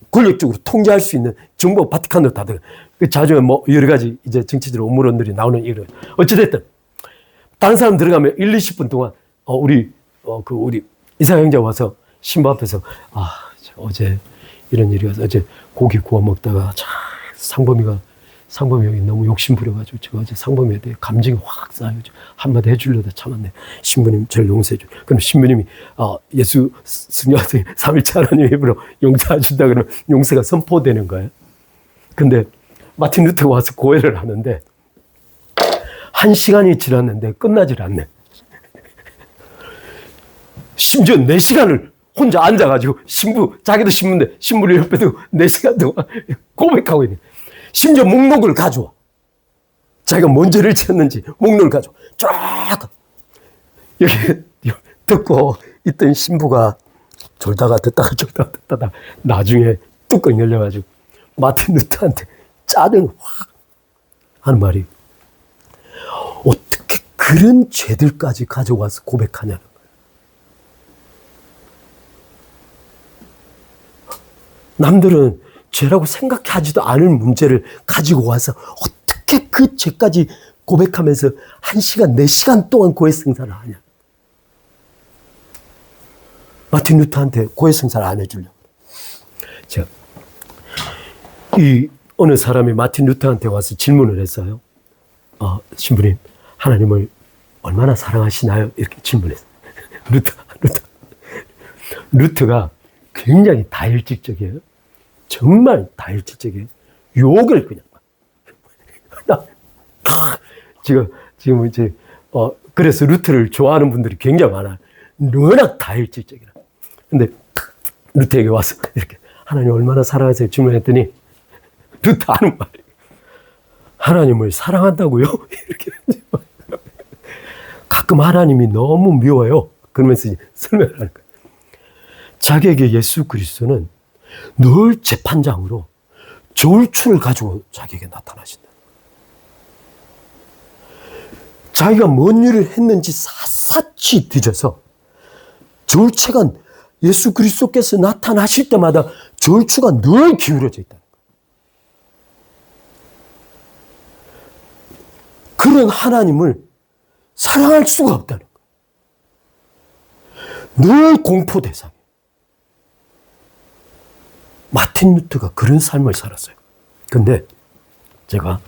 권력적으로 통제할 수 있는 정보 바티칸으로 다 들어가요. 자주 뭐 여러 가지 이제 정치적 음모론들이 나오는 이런. 어찌됐든. 다른 사람 들어가면 1, 20분 동안 우리 이사 형제 와서 신부 앞에서 어제 이런 일이 와서 어제 고기 구워 먹다가 상범이가 너무 욕심 부려가지고 제가 어제 상범이에 대해 감정이 확 쌓여요. 한마디 해주려다 참았네. 신부님 저를 용서해 줘. 그럼 신부님이 예수 승려한테 3일째 하나님의 입으로 용서해 준다 그러면 용서가 선포되는 거예요. 근데 마틴 루터가 와서 고해를 하는데 1시간이 지났는데 끝나질 않네. 심지어 4시간을 혼자 앉아가지고 자기도 신부인데 신부를 옆에 두고 4시간 동안 고백하고 있네. 심지어 목록을 가져와. 자기가 뭔 죄를 지었는지 목록을 가져와. 쫙 여기 듣고 있던 신부가 졸다가 듣다가 나중에 뚜껑 열려가지고 마틴 루터한테 짜증 확 하는 말이 어떻게 그런 죄들까지 가져와서 고백하냐는 거예요. 남들은 죄라고 생각하지도 않을 문제를 가지고 와서 어떻게 그 죄까지 고백하면서 1시간, 4시간 동안 고해성사를 하냐. 마틴 루터한테 고해성사를 안 해주려고. 제가 어느 사람이 마틴 루터한테 와서 질문을 했어요. 신부님, 하나님을 얼마나 사랑하시나요? 이렇게 질문했어요. 루터가 굉장히 다혈질적이에요. 정말 다혈질적이에요. 욕을 그냥 지금 이제 그래서 루터를 좋아하는 분들이 굉장히 많아요. 워낙 다혈질적이라. 근데 루터에게 와서 이렇게 하나님 얼마나 사랑하세요? 질문했더니 루터 하는 말이 하나님을 사랑한다고요? 이렇게 가끔 하나님이 너무 미워요. 그러면서 이제 설명을 하는 거예요. 자기에게 예수 그리스도는 늘 재판장으로 저울추를 가지고 자기에게 나타나신다. 자기가 뭔 일을 했는지 샅샅이 뒤져서 저울추가 예수 그리스도께서 나타나실 때마다 저울추가 늘 기울어져 있다. 그런 하나님을 사랑할 수가 없다는 거예요. 늘 공포 대상. 마틴 루터가 그런 삶을 살았어요. 근데 제가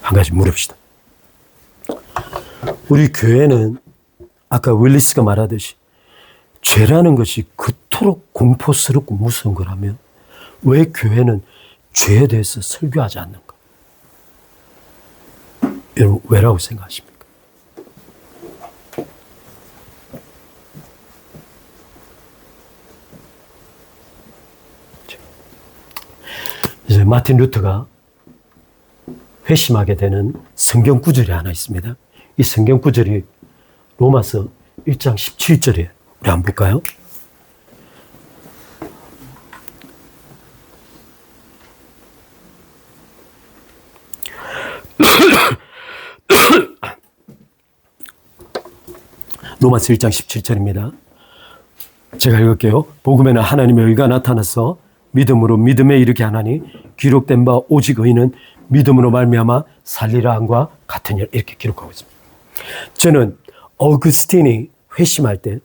한 가지 물읍시다. 우리 교회는 아까 윌리스가 말하듯이 죄라는 것이 그토록 공포스럽고 무서운 거라면 왜 교회는 죄에 대해서 설교하지 않는가? 여러분 왜라고 생각하십니까? 이제 마틴 루터가 회심하게 되는 성경 구절이 하나 있습니다. 이 성경 구절이 로마서 1장 17절이에요. 우리 한번 볼까요? 로마서 1장 17절입니다. 제가 읽을게요. 복음에는 하나님의 의가 나타나서 믿음으로 믿음에 이르게 하나니 기록된 바 오직 의인은 믿음으로 말미암아 살리라 함과 같으니라. 이렇게 기록하고 있습니다. 저는 어거스틴이 회심할 때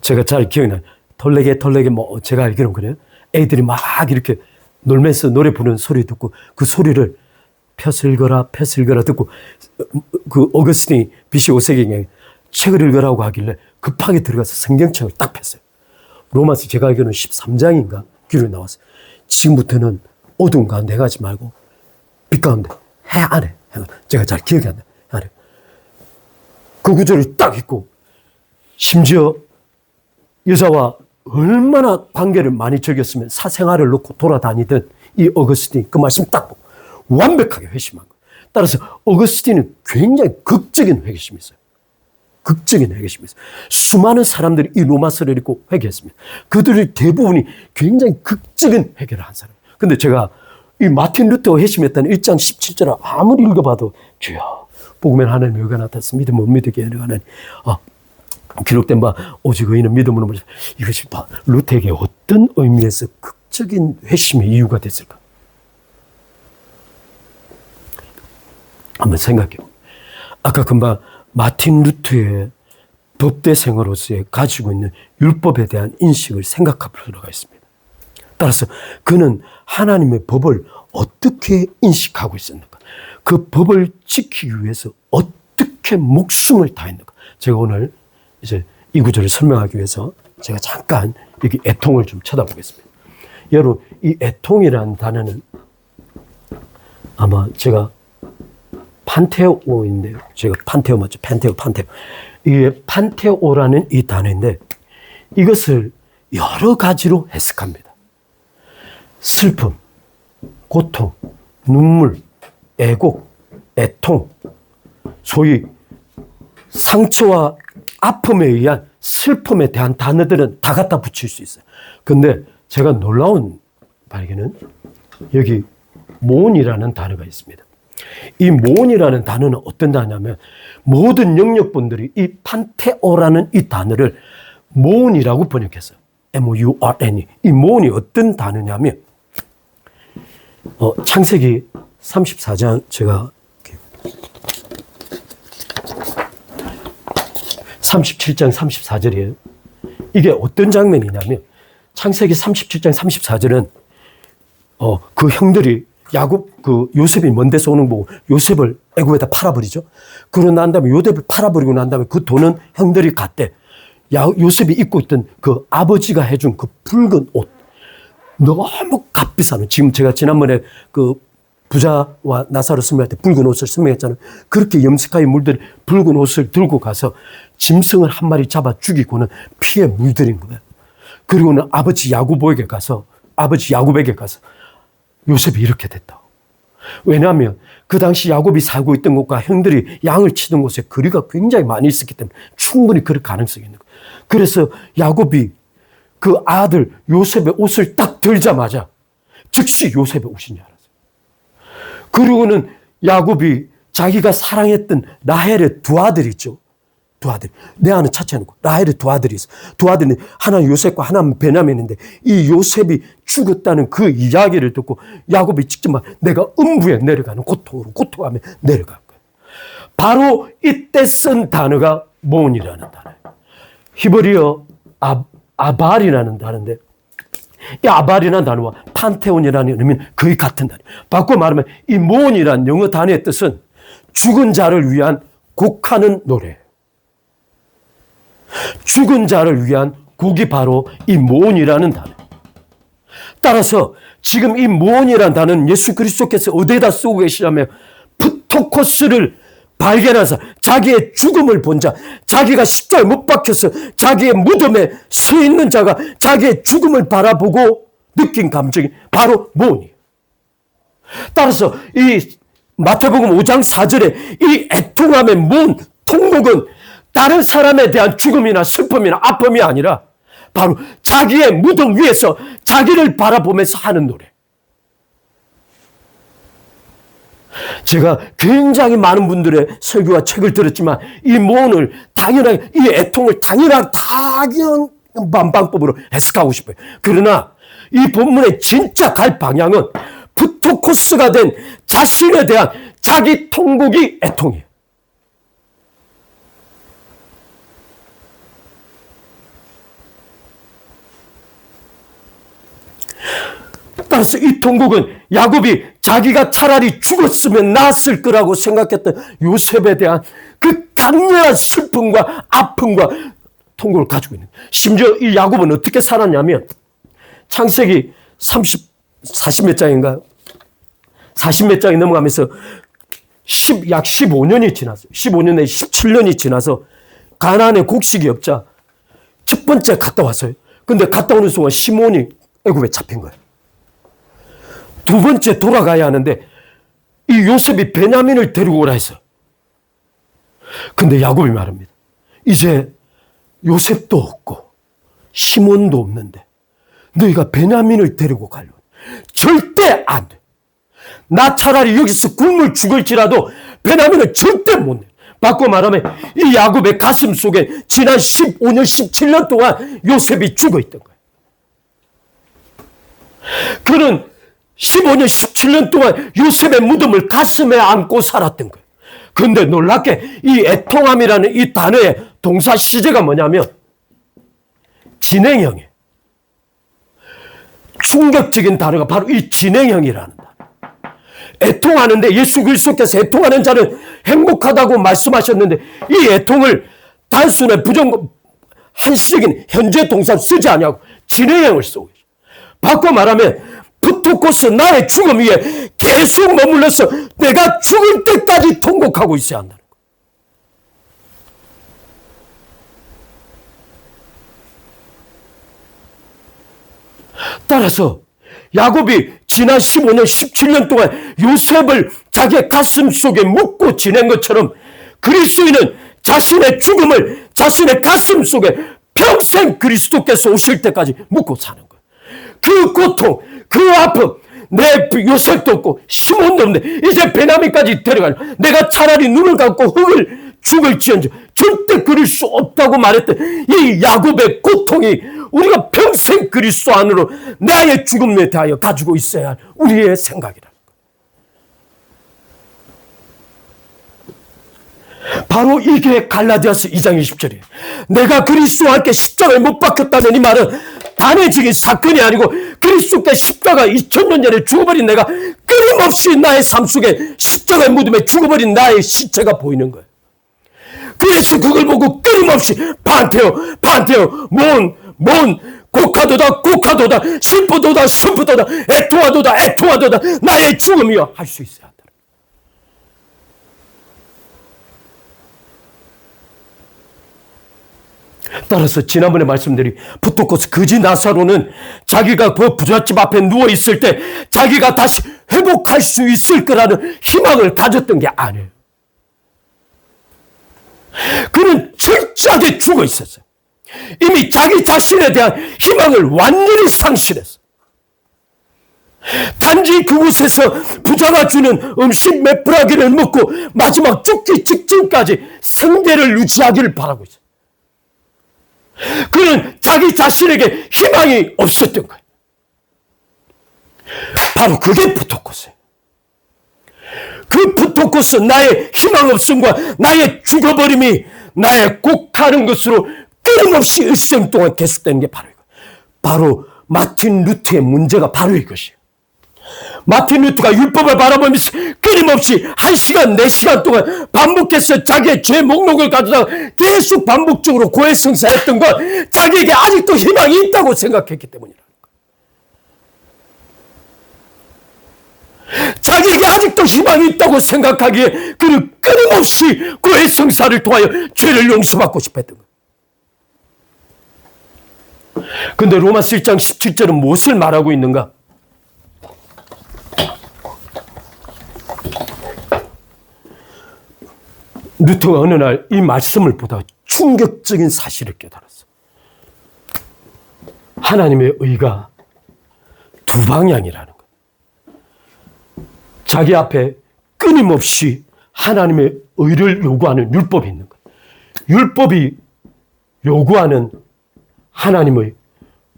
제가 잘 기억나요. 덜레게 뭐 제가 알기로는 그래요. 애들이 막 이렇게 놀면서 노래 부르는 소리 듣고 그 소리를 펴슬거라 듣고 그 어거스틴이 BC 5세기에 책을 읽으라고 하길래 급하게 들어가서 성경책을 딱 폈어요. 로마서 제가 알기로는 13장인가 기록이 나왔어요. 지금부터는 어두운 가운데 가지 말고 빛 가운데 해 안에, 제가 잘 기억이 안 나요. 안에. 그 구절을 딱 읽고 심지어 여자와 얼마나 관계를 많이 즐겼으면 사생활을 놓고 돌아다니던 이 어거스틴 그 말씀 딱 보고 완벽하게 회심한 거예요. 따라서 어거스틴은 굉장히 극적인 회개심이 있어요. 극적인 회개심이 있어요. 수많은 사람들이 이 로마서를 읽고 회개했습니다. 그들의 대부분이 굉장히 극적인 회개를 한 사람이에요. 근데 제가 이 마틴 루터가 회심했다는 1장 17절을 아무리 읽어봐도 주여 복음엔 하나님의 의가 나타났어 믿으면 못 믿게 하는 기록된 바 오직 의인은 믿음으로 말이죠. 이것이 루터에게 어떤 의미에서 극적인 회심의 이유가 됐을까? 한번 생각해요. 아까 금방 마틴 루터의 법대생으로서의 가지고 있는 율법에 대한 인식을 생각할 필요가 있습니다. 따라서 그는 하나님의 법을 어떻게 인식하고 있었는가? 그 법을 지키기 위해서 어떻게 목숨을 다했는가? 제가 오늘 이제 이 구절을 설명하기 위해서 제가 잠깐 여기 애통을 좀 쳐다보겠습니다. 여러분, 이 애통이라는 단어는 아마 제가 판테오인데요. 제가 판테오 맞죠? 판테오. 이게 판테오라는 이 단어인데 이것을 여러 가지로 해석합니다. 슬픔, 고통, 눈물, 애곡, 애통, 소위 상처와 아픔에 의한 슬픔에 대한 단어들은 다 갖다 붙일 수 있어요. 근데 제가 놀라운 발견은 여기 모은이라는 단어가 있습니다. 이 모은이라는 단어는 어떤 단어냐면 모든 영역분들이 이 판테오라는 이 단어를 모은이라고 번역했어요. M-O-U-R-N-E. 이 모은이 어떤 단어냐면 창세기 34장 제가 37장 34절이에요. 이게 어떤 장면이냐면 창세기 37장 34절은 그 형들이 야곱 요셉이 먼 데서 오는 거 보고 요셉을 애굽에다 팔아버리죠. 그러고 난 다음에 요셉을 팔아버리고 난 다음에 그 돈은 형들이 갔대. 요셉이 입고 있던 그 아버지가 해준 그 붉은 옷 너무 값비싼 옷. 지금 제가 지난번에 그 부자와 나사로 설명할 때 붉은 옷을 설명했잖아요. 그렇게 염색하게 물들인 붉은 옷을 들고 가서 짐승을 한 마리 잡아 죽이고는 피에 물들인 거예요. 그리고는 아버지 야곱에게 가서 요셉이 이렇게 됐다. 왜냐하면 그 당시 야곱이 살고 있던 곳과 형들이 양을 치던 곳에 거리가 굉장히 많이 있었기 때문에 충분히 그럴 가능성이 있는 거예요. 그래서 야곱이 그 아들 요셉의 옷을 딱 들자마자 즉시 요셉의 옷인 줄 알았어요. 그리고는 야곱이 자기가 사랑했던 라헬의 두 아들이 있죠. 두 아들. 내 아는 차치해놓고 라헬의 두 아들이 있어. 두 아들은 하나는 요셉과 하나는 베냐민인데 이 요셉이 죽었다는 그 이야기를 듣고 야곱이 직접 말 내가 음부에 내려가는 고통으로 고통하며 내려갈 거예요. 바로 이때 쓴 단어가 모은이라는 단어예요. 히브리어 아발이라는 단어인데 이 아발이라는 단어와 판테온이라는 의미는 거의 같은 단어예요. 바꿔 말하면 이 모은이라는 영어 단어의 뜻은 죽은 자를 위한 곡하는 노래. 죽은 자를 위한 곡이 바로 이 모은이라는 단어. 따라서 지금 이 모은이라는 단어는 예수 그리스도께서 어디에다 쓰고 계시냐면 프토코스를 발견해서 자기의 죽음을 본 자, 자기가 십자가에 못 박혀서 자기의 무덤에 서 있는 자가 자기의 죽음을 바라보고 느낀 감정이 바로 모은이에요. 따라서 이 마태복음 5장 4절에 이 애통함의 모은, 통곡은 다른 사람에 대한 죽음이나 슬픔이나 아픔이 아니라 바로 자기의 무덤 위에서 자기를 바라보면서 하는 노래. 제가 굉장히 많은 분들의 설교와 책을 들었지만 이 모은을 당연하게 이 애통을 당연한 방법으로 해석하고 싶어요. 그러나 이 본문의 진짜 갈 방향은 프토코스가 된 자신에 대한 자기 통곡이 애통이에요. 따라서 이 통곡은 야곱이 자기가 차라리 죽었으면 나았을 거라고 생각했던 요셉에 대한 그 강렬한 슬픔과 아픔과 통곡을 가지고 있는 거예요. 심지어 이 야곱은 어떻게 살았냐면 창세기 40몇 장인가요? 40몇 장이 넘어가면서 약 15년이 지났어요. 15년 내에 17년이 지나서 가나안에 곡식이 없자 첫 번째 갔다 왔어요. 근데 갔다 오는 순간 시몬이 애굽에 잡힌 거예요. 두 번째 돌아가야 하는데 이 요셉이 베냐민을 데리고 오라 했어요. 근데 야곱이 말합니다. 이제 요셉도 없고 시몬도 없는데 너희가 베냐민을 데리고 가려고 절대 안 돼. 나 차라리 여기서 굶을 죽을지라도 베냐민은 절대 못 내. 바꿔 말하면 이 야곱의 가슴 속에 지난 15년, 17년 동안 요셉이 죽어 있던 거예요. 그는 15년, 17년 동안 요셉의 무덤을 가슴에 안고 살았던 거예요. 그런데 놀랍게 이 애통함이라는 이 단어의 동사 시제가 뭐냐면 진행형이에요. 충격적인 단어가 바로 이 진행형이라는 단어. 애통하는데 예수 그리스도께서 애통하는 자는 행복하다고 말씀하셨는데 이 애통을 단순한 한시적인 현재 동사 쓰지 않냐고 진행형을 쓰고 있어요. 바꿔 말하면 부토코스 나의 죽음 위에 계속 머물러서 내가 죽을 때까지 통곡하고 있어야 한다는 거예요. 따라서 야곱이 지난 15년, 17년 동안 요셉을 자기의 가슴 속에 묻고 지낸 것처럼 그리스도인은 자신의 죽음을 자신의 가슴 속에 평생 그리스도께서 오실 때까지 묻고 사는 거예요. 그 고통, 그 아픔, 내 요셉도 없고 시몬도 없는데 이제 베냐민까지 데려가려. 내가 차라리 눈을 감고 흙을 죽을지언정 절대 그릴 수 없다고 말했던 이 야곱의 고통이 우리가 평생 그리스도 안으로 나의 죽음에 대하여 가지고 있어야 할 우리의 생각이라. 바로 이게 갈라디아서 2장 20절이에요. 내가 그리스도와 함께 십자가에 못 박혔다는 이 말은 단회적인 사건이 아니고 그리스도께 십자가 2000년 전에 죽어버린 내가 끊임없이 나의 삶 속에 십자가의 무덤에 죽어버린 나의 시체가 보이는 거예요. 그래서 그걸 보고 끊임없이 반태어 곡하도다 슬프도다 애통하도다 나의 죽음이여 할 수 있어야 한다. 따라서 지난번에 말씀드린 부토코스 거지 나사로는 자기가 그 부잣집 앞에 누워있을 때 자기가 다시 회복할 수 있을 거라는 희망을 가졌던 게 아니에요. 그는 철저하게 죽어 있었어요. 이미 자기 자신에 대한 희망을 완전히 상실했어요. 단지 그곳에서 부자가 주는 음식 몇 부라기를 먹고 마지막 죽기 직전까지 성대를 유지하기를 바라고 있어요. 그는 자기 자신에게 희망이 없었던 거예요. 바로 그게 부토코스예요. 그 부토코스 나의 희망 없음과 나의 죽어버림이 나의 곡하는 것으로 끊임없이 일생 동안 계속되는 게 바로 이거예요. 바로 마틴 루터의 문제가 바로 이것이에요. 마틴 루터가 율법을 바라보면서 끊임없이 1시간, 4시간 동안 반복해서 자기의 죄 목록을 가져다가 계속 반복적으로 고해성사했던 건 자기에게 아직도 희망이 있다고 생각했기 때문이라는 거예요. 자기에게 아직도 희망이 있다고 생각하기에 그는 끊임없이 고해성사를 통하여 죄를 용서받고 싶어 했던 거예요. 그런데 로마서 1장 17절은 무엇을 말하고 있는가? 루터가 어느 날 이 말씀을 보다가 충격적인 사실을 깨달았어. 하나님의 의가 두 방향이라는 거예요. 자기 앞에 끊임없이 하나님의 의를 요구하는 율법이 있는 거예요. 율법이 요구하는 하나님의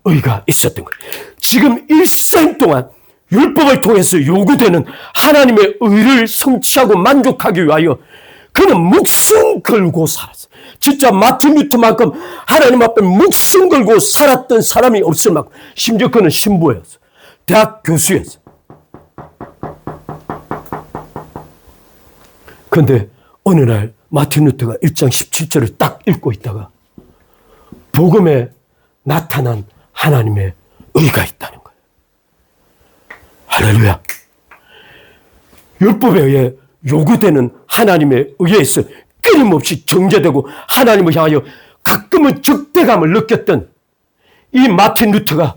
의가 있었던 거예요. 지금 일생 동안 율법을 통해서 요구되는 하나님의 의를 성취하고 만족하기 위하여 그는 목숨 걸고 살았어요. 진짜 마틴 루터만큼 하나님 앞에 목숨 걸고 살았던 사람이 없을 만큼 심지어 그는 신부였어요. 대학 교수였어요. 그런데 어느 날 마틴 루터가 1장 17절을 딱 읽고 있다가 복음에 나타난 하나님의 의가 있다는 거예요. 할렐루야. 율법에 의해 요구되는 하나님의 의에서 끊임없이 정죄되고 하나님을 향하여 가끔은 적대감을 느꼈던 이 마틴 루터가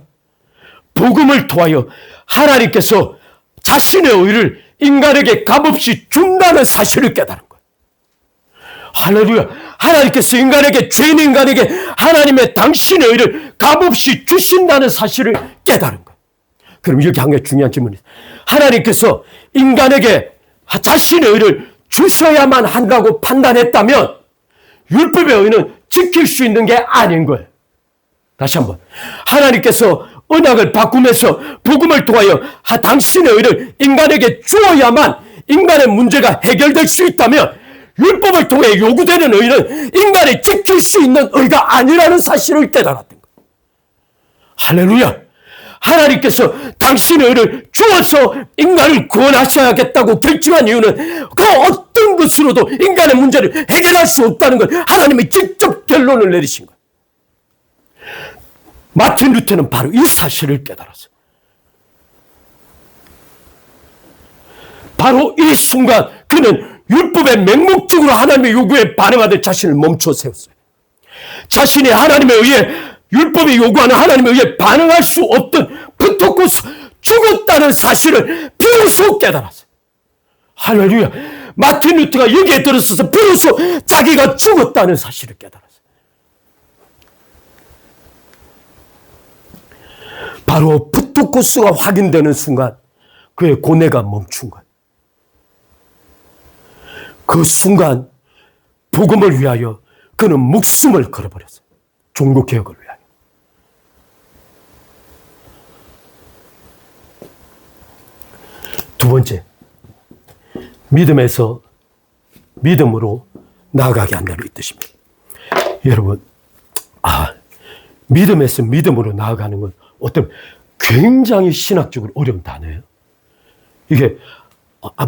복음을 통하여 하나님께서 자신의 의를 인간에게 값없이 준다는 사실을 깨달은 거예요. 할렐루야. 하나님께서 인간에게, 죄인 인간에게 하나님의 당신의 의를 값없이 주신다는 사실을 깨달은 거예요. 그럼 여기 한 가지 중요한 질문이 있어요. 하나님께서 인간에게 자신의 의를 주셔야만 한다고 판단했다면 율법의 의는 지킬 수 있는 게 아닌 거예요. 다시 한번. 하나님께서 언약을 바꾸면서 복음을 통하여 당신의 의를 인간에게 주어야만 인간의 문제가 해결될 수 있다면 율법을 통해 요구되는 의는 인간이 지킬 수 있는 의가 아니라는 사실을 깨달았던 거예요. 할렐루야. 하나님께서 당신의 의를 주어서 인간을 구원하셔야겠다고 결정한 이유는 그 어떤 것으로도 인간의 문제를 해결할 수 없다는 걸 하나님이 직접 결론을 내리신 거예요. 마틴 루터는 바로 이 사실을 깨달았어요. 바로 이 순간 그는 율법의 맹목적으로 하나님의 요구에 반응하듯 자신을 멈춰 세웠어요. 자신이 하나님에 의해 율법이 요구하는 하나님에 의해 반응할 수 없던 붙었고 죽었다는 사실을 비로소 깨달았어요. 할렐루야. 마틴 루터가 여기에 들어서서 비로소 자기가 죽었다는 사실을 깨달았어요. 바로 푸토코스가 확인되는 순간 그의 고뇌가 멈춘 거예요. 그 순간 복음을 위하여 그는 목숨을 걸어버렸어요. 종교개혁을 위하여. 두 번째, 믿음에서 믿음으로 나아가게 한다는 뜻입니다. 여러분, 믿음에서 믿음으로 나아가는 건 어떤 굉장히 신학적으로 어려운 단어예요. 이게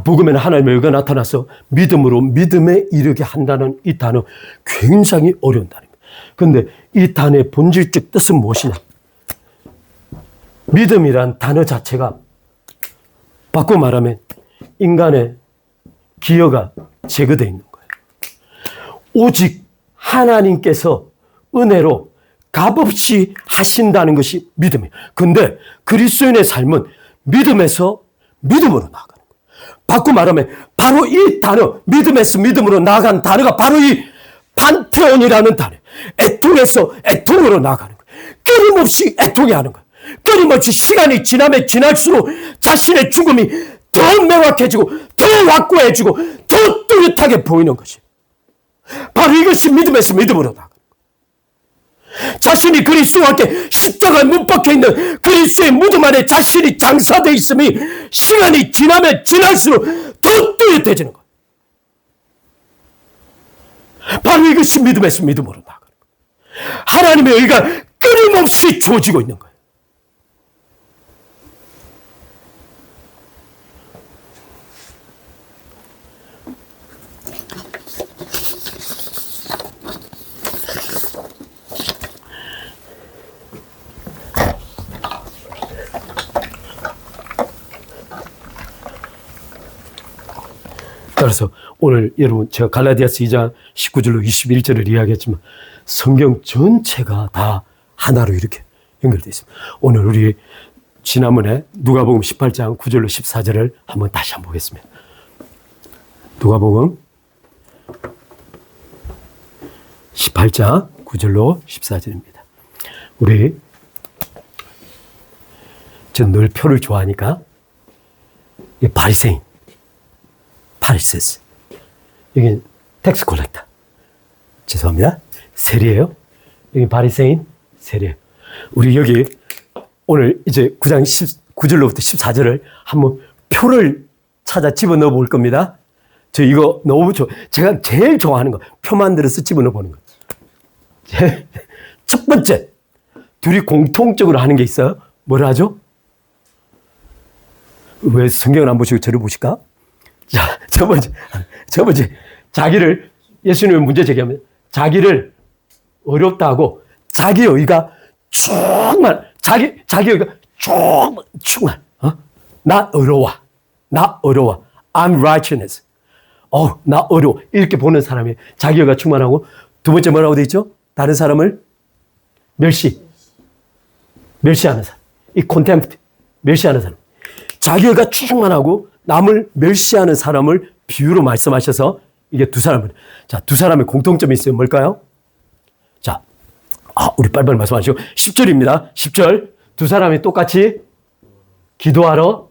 복음에는 하나님의 의가 나타나서 믿음으로 믿음에 이르게 한다는 이 단어 굉장히 어려운 단어입니다. 그런데 이 단어의 본질적 뜻은 무엇이냐? 믿음이란 단어 자체가 바꿔 말하면 인간의 기여가 제거되어 있는 거예요. 오직 하나님께서 은혜로 값없이 하신다는 것이 믿음이에요. 그런데 그리스도인의 삶은 믿음에서 믿음으로 나아가는 거예요. 바꿔 말하면 바로 이 단어, 믿음에서 믿음으로 나아간 단어가 바로 이 판테온이라는 단어예요. 애통에서 애통으로 나아가는 거예요. 끊임없이 애통해하는 거예요. 끊임없이 시간이 지나면 지날수록 자신의 죽음이 더 명확해지고 더 확고해지고 더 뚜렷하게 보이는 것이 바로 이것이 믿음에서 믿음으로 나아가는 거예요. 자신이 그리스도와 함께 십자가에 못 박혀있는 그리스도의 무덤 안에 자신이 장사되어 있음이 시간이 지나면 지날수록 더 뚜렷해지는 거예요. 바로 이것이 믿음에서 믿음으로 나아가는 거예요. 하나님의 의가 끊임없이 주어지고 있는 거예요. 따라서 오늘 여러분 제가 갈라디아서 2장 19절로 21절을 이야기했지만 성경 전체가 다 하나로 이렇게 연결되어 있습니다. 오늘 우리 지난번에 누가복음 18장 9절로 14절을 한번 다시 한번 보겠습니다. 누가복음 18장 9절로 14절입니다. 우리 전 늘 표를 좋아하니까 이 바리새인 파리세스. 여기 텍스 콜렉터. 죄송합니다. 세리예요. 여기 바리새인 세리예요. 우리 여기 오늘 이제 9장 19절로부터 14절을 한번 표를 찾아 집어넣어 볼 겁니다. 저 이거 너무 제가 제일 좋아하는 거 표 만들어서 집어넣어 보는 거. 첫 번째 둘이 공통적으로 하는 게 있어요. 뭐라 하죠? 왜 성경을 안 보시고 저를 보실까? 자, 첫 번째, 자기를, 예수님은 문제 제기하면 자기를 어렵다 하고 자기 의가 정말, 자기 의가 정말, 나 어려워. I'm righteousness. 나 어려워. 이렇게 보는 사람이 자기 의가 충만하고 두 번째 뭐라고 돼 있죠? 다른 사람을 멸시하는 사람. 이 contempt, 멸시하는 사람. 자기 의가 충만하고 남을 멸시하는 사람을 비유로 말씀하셔서 이게 두 사람을. 자, 두 사람의 공통점이 있어요. 뭘까요? 자, 우리 빨리빨리 말씀하시고. 10절입니다. 10절. 두 사람이 똑같이 기도하러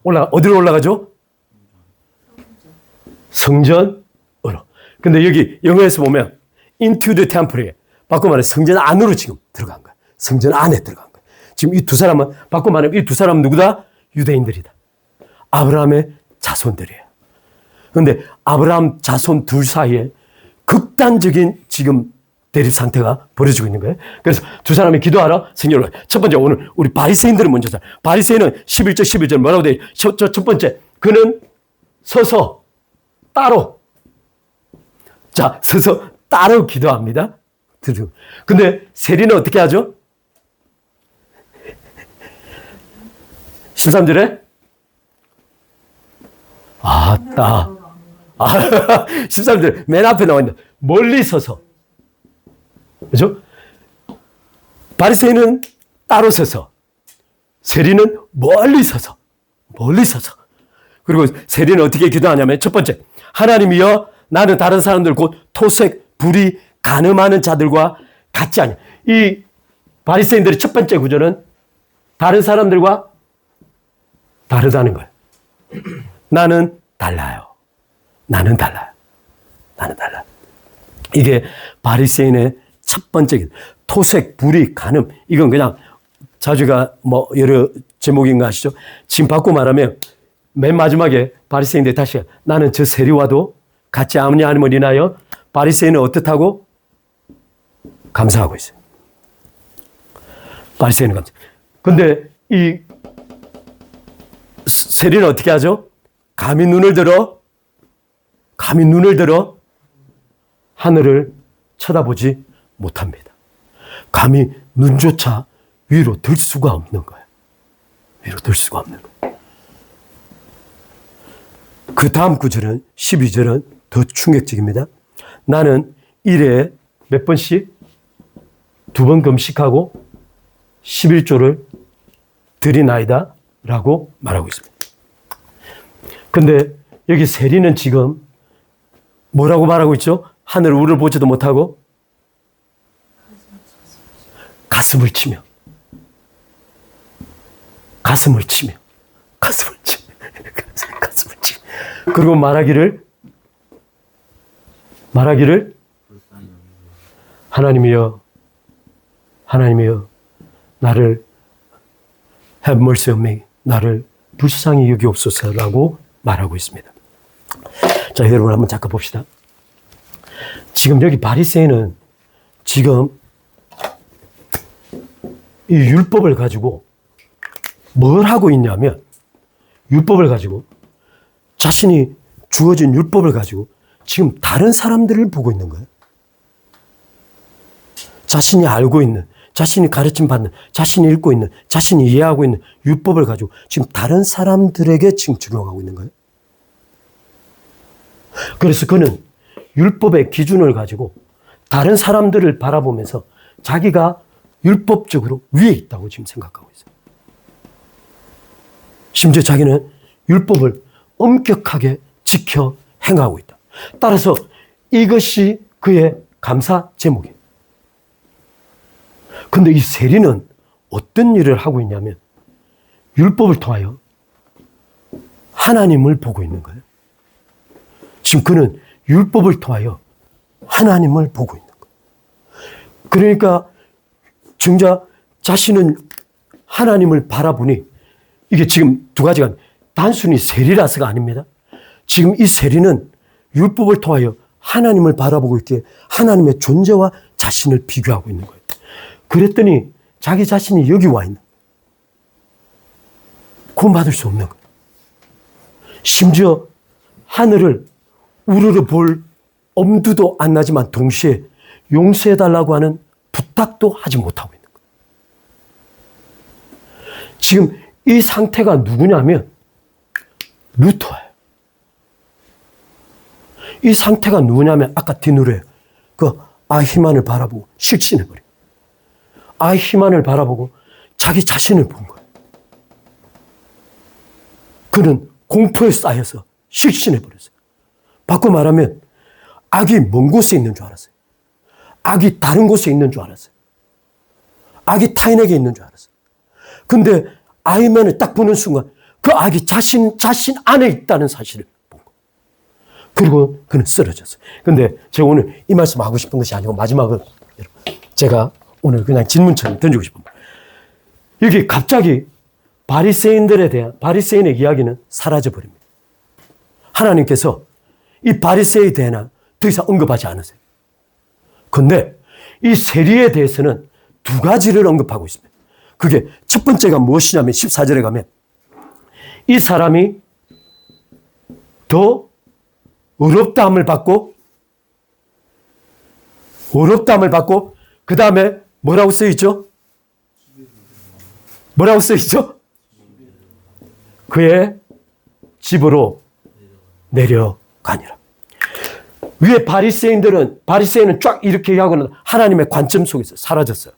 어디로 올라가죠? 성전으로. 근데 여기 영어에서 보면 into the temple에 바꿔 말해 성전 안으로 지금 들어간 거야. 성전 안에 들어간 거야. 지금 이 두 사람은 바꿔 말하면 이 두 사람은 누구다? 유대인들이다. 아브라함의 자손들이에요. 그런데 아브라함 자손 둘 사이에 극단적인 지금 대립 상태가 벌어지고 있는 거예요. 그래서 두 사람이 기도하러 성전으로. 첫 번째, 오늘 우리 바리새인들은 먼저. 바리새인은 11절 11절 뭐라고 돼? 첫 번째, 그는 서서 따로. 자, 서서 따로 기도합니다. 근데 세리는 어떻게 하죠? 13절에 13절 맨 앞에 나와 있는 멀리 서서. 그죠? 바리새인은 따로 서서, 세리는 멀리 서서. 그리고 세리는 어떻게 기도하냐면 첫 번째, 하나님이여 나는 다른 사람들 곧 토색, 불의, 간음하는 자들과 같지 않냐. 이 바리새인들의 첫 번째 구절은 다른 사람들과 다르다는 거예요. 나는 달라요. 이게 바리새인의 첫 번째 토색, 불의, 간음. 이건 그냥 자주가 뭐 여러 제목인 거 아시죠? 지금 바꿔 말하면 맨 마지막에 바리새인들 다시 나는 저 세리와도 같지 않으냐는 인하여 바리새인은 어떻다고? 감사하고 있어요. 바리새인은 감사. 근데 이 세리는 어떻게 하죠? 감히 눈을 들어 하늘을 쳐다보지 못합니다. 감히 눈조차 위로 들 수가 없는 거예요. 그 다음 구절은 12절은 더 충격적입니다. 나는 일에 몇 번씩 2번 금식하고 11조를 드리나이다 라고 말하고 있습니다. 근데 여기 세리는 지금 뭐라고 말하고 있죠? 하늘 우를 보지도 못하고 가슴을 치며 그리고 말하기를 하나님이여 나를 have mercy on me, 나를 불쌍히 여기옵소서라고 말하고 있습니다. 자, 여러분 한번 잠깐 봅시다. 지금 여기 바리새인은 지금 이 율법을 가지고 뭘 하고 있냐면 율법을 가지고 자신이 주어진 율법을 가지고 지금 다른 사람들을 보고 있는 거예요. 자신이 알고 있는, 자신이 가르침 받는, 자신이 읽고 있는, 자신이 이해하고 있는 율법을 가지고 지금 다른 사람들에게 지금 적용하고 있는 거예요. 그래서 그는 율법의 기준을 가지고 다른 사람들을 바라보면서 자기가 율법적으로 위에 있다고 지금 생각하고 있어요. 심지어 자기는 율법을 엄격하게 지켜 행하고 있다. 따라서 이것이 그의 감사 제목이에요. 근데 이 세리는 어떤 일을 하고 있냐면 율법을 통하여 하나님을 보고 있는 거예요. 지금 그는 율법을 통하여 하나님을 보고 있는 거예요. 그러니까 정작 자신은 하나님을 바라보니 이게 지금 두 가지가 단순히 세리라서가 아닙니다. 지금 이 세리는 율법을 통하여 하나님을 바라보고 있기에 하나님의 존재와 자신을 비교하고 있는 거예요. 그랬더니 자기 자신이 여기 와 있는 거예요. 구원받을 수 없는 거예요. 심지어 하늘을 우르르 볼 엄두도 안 나지만 동시에 용서해달라고 하는 부탁도 하지 못하고 있는 거예요. 지금 이 상태가 누구냐면 루터예요. 이 상태가 누구냐면 아까 뒷노래 그 아히만을 바라보고 실신해버려요. 아히만을 바라보고 자기 자신을 본 거예요. 그는 공포에 쌓여서 실신해버렸어요. 바꿔 말하면 악이 먼 곳에 있는 줄 알았어요. 악이 다른 곳에 있는 줄 알았어요. 악이 타인에게 있는 줄 알았어요. 근데 아히만을 딱 보는 순간 그 악이 자신 안에 있다는 사실을 본 거예요. 그리고 그는 쓰러졌어요. 근데 제가 오늘 이 말씀 하고 싶은 것이 아니고 마지막으로 제가 오늘 그냥 질문처럼 던지고 싶은 말. 여기 갑자기 바리새인의 이야기는 사라져버립니다. 하나님께서 이 바리새에 대해나 더 이상 언급하지 않으세요. 그런데 이 세리에 대해서는 두 가지를 언급하고 있습니다. 그게 첫 번째가 무엇이냐면 14절에 가면 이 사람이 더 어렵다함을 받고 그 다음에 뭐라고 써있죠? 뭐라고 써있죠? 그의 집으로 내려가니라. 위에 바리새인은 쫙 이렇게 얘기하고는 하나님의 관점 속에서 사라졌어요.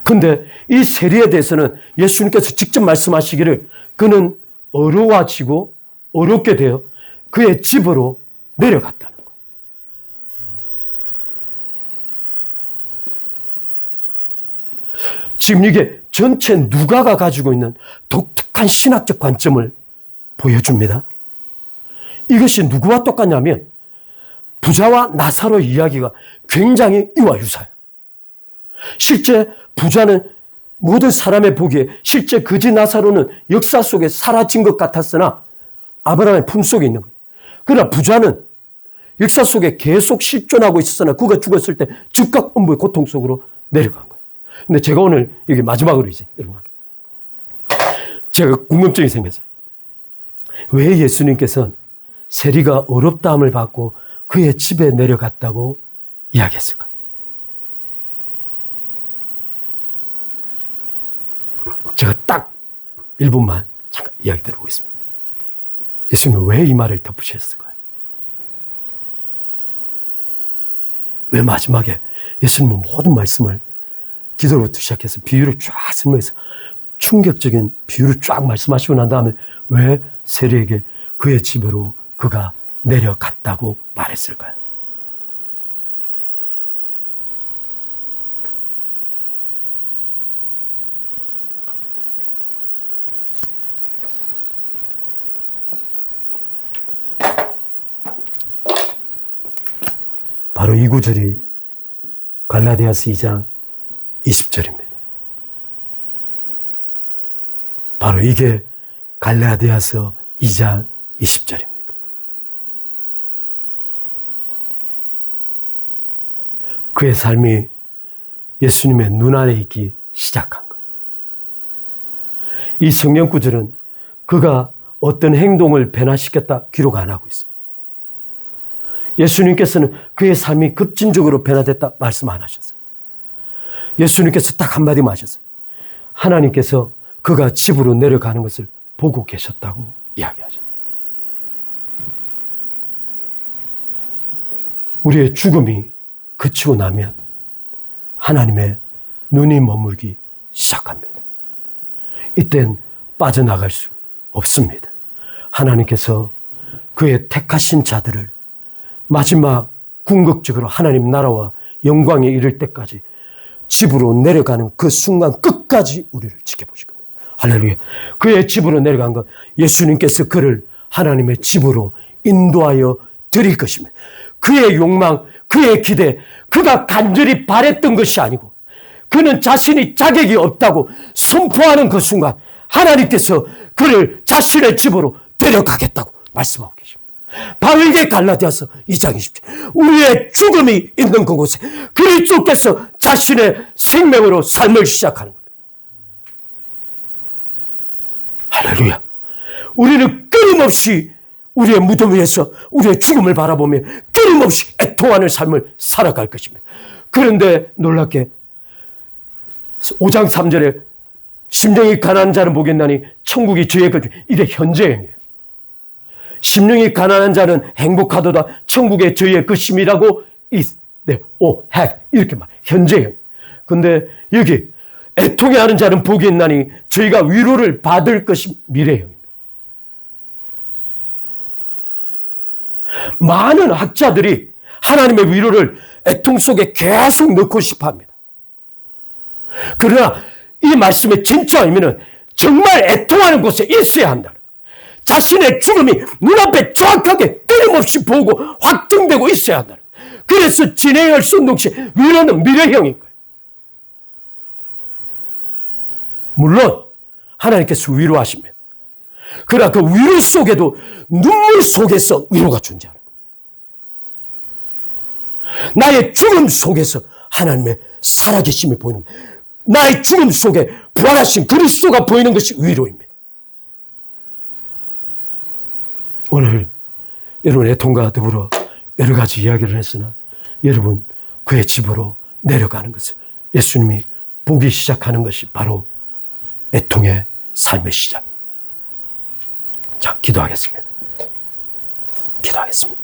근데 이 세리에 대해서는 예수님께서 직접 말씀하시기를 그는 어려워지고 어렵게 되어 그의 집으로 내려갔다는 거예요. 지금 이게 전체 누가가 가지고 있는 독특한 신학적 관점을 보여줍니다. 이것이 누구와 똑같냐면 부자와 나사로 이야기가 굉장히 이와 유사해요. 실제 부자는 모든 사람의 보기에 실제 거지 나사로는 역사 속에 사라진 것 같았으나 아브라함의 품속에 있는 거예요. 그러나 부자는 역사 속에 계속 실존하고 있었으나 그가 죽었을 때 즉각 음부의 고통 속으로 내려간 거예요. 근데 제가 오늘 여기 마지막으로 이제 여러분 제가 궁금증이 생겼어요. 왜 예수님께서는 세리가 어렵다함을 받고 그의 집에 내려갔다고 이야기했을까? 제가 딱 1분만 잠깐 이야기 들어보겠습니다. 예수님은 왜 이 말을 덧붙이셨을까요? 왜 마지막에 예수님은 모든 말씀을 기도로부터 시작해서 비유를 쫙 설명해서 충격적인 비유를 쫙 말씀하시고 난 다음에 왜 세리에게 그의 집으로 그가 내려갔다고 말했을까요? 바로 이 구절이 갈라디아서 2장 20절입니다. 바로 이게 갈라디아서 2장 20절입니다. 그의 삶이 예수님의 눈안에 있기 시작한 거예요. 이 성경 구절은 그가 어떤 행동을 변화시켰다 기록 안 하고 있어요. 예수님께서는 그의 삶이 급진적으로 변화됐다 말씀 안 하셨어요. 예수님께서 딱 한마디만 하셨어요. 하나님께서 그가 집으로 내려가는 것을 보고 계셨다고 이야기하셨어요. 우리의 죽음이 그치고 나면 하나님의 눈이 머물기 시작합니다. 이땐 빠져나갈 수 없습니다. 하나님께서 그의 택하신 자들을 마지막 궁극적으로 하나님 나라와 영광에 이를 때까지 집으로 내려가는 그 순간 끝까지 우리를 지켜보실 겁니다. 할렐루야. 그의 집으로 내려간 것, 예수님께서 그를 하나님의 집으로 인도하여 드릴 것입니다. 그의 욕망, 그의 기대, 그가 간절히 바랬던 것이 아니고 그는 자신이 자격이 없다고 선포하는 그 순간 하나님께서 그를 자신의 집으로 데려가겠다고 말씀하고 계십니다. 바로 이게 갈라디아서 2장 20절. 우리의 죽음이 있는 그곳에 그리스도께서 자신의 생명으로 삶을 시작하는 겁니다. 할렐루야. 우리는 끊임없이 우리의 무덤 위에서 우리의 죽음을 바라보며 끊임없이 애통하는 삶을 살아갈 것입니다. 그런데 놀랍게 5장 3절에 심령이 가난한 자는 복이 있나니 천국이 저의 것. 이게 현재형이에요. 심령이 가난한 자는 행복하도다. 천국의 저의 것임이라고 is, have 이렇게 말. 현재형. 근데 여기 애통해하는 자는 복이 있나니 저희가 위로를 받을 것이 미래형입니다. 많은 학자들이 하나님의 위로를 애통 속에 계속 넣고 싶어 합니다. 그러나 이 말씀의 진짜 의미는 정말 애통하는 곳에 있어야 한다. 자신의 죽음이 눈앞에 정확하게 끊임없이 보고 확정되고 있어야 한다. 그래서 진행할 수 없는 동시에 위로는 미래형인 거예요. 물론 하나님께서 위로하시면, 그러나 그 위로 속에도 눈물 속에서 위로가 존재하는 거예요. 나의 죽음 속에서 하나님의 살아계심이 보이는 거예요. 나의 죽음 속에 부활하신 그리스도가 보이는 것이 위로입니다. 오늘 여러분의 애통과 더불어 여러 가지 이야기를 했으나 여러분 그의 집으로 내려가는 것을 예수님이 보기 시작하는 것이 바로 애통의 삶의 시작. 자, 기도하겠습니다. 기도하겠습니다.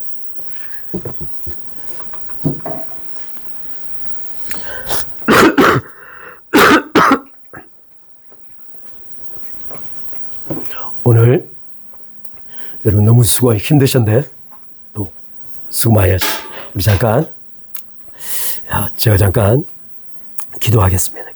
오늘 여러분 너무 수고 힘드셨는데 또 수고 많이 하셨어요. 우리 제가 잠깐 기도하겠습니다.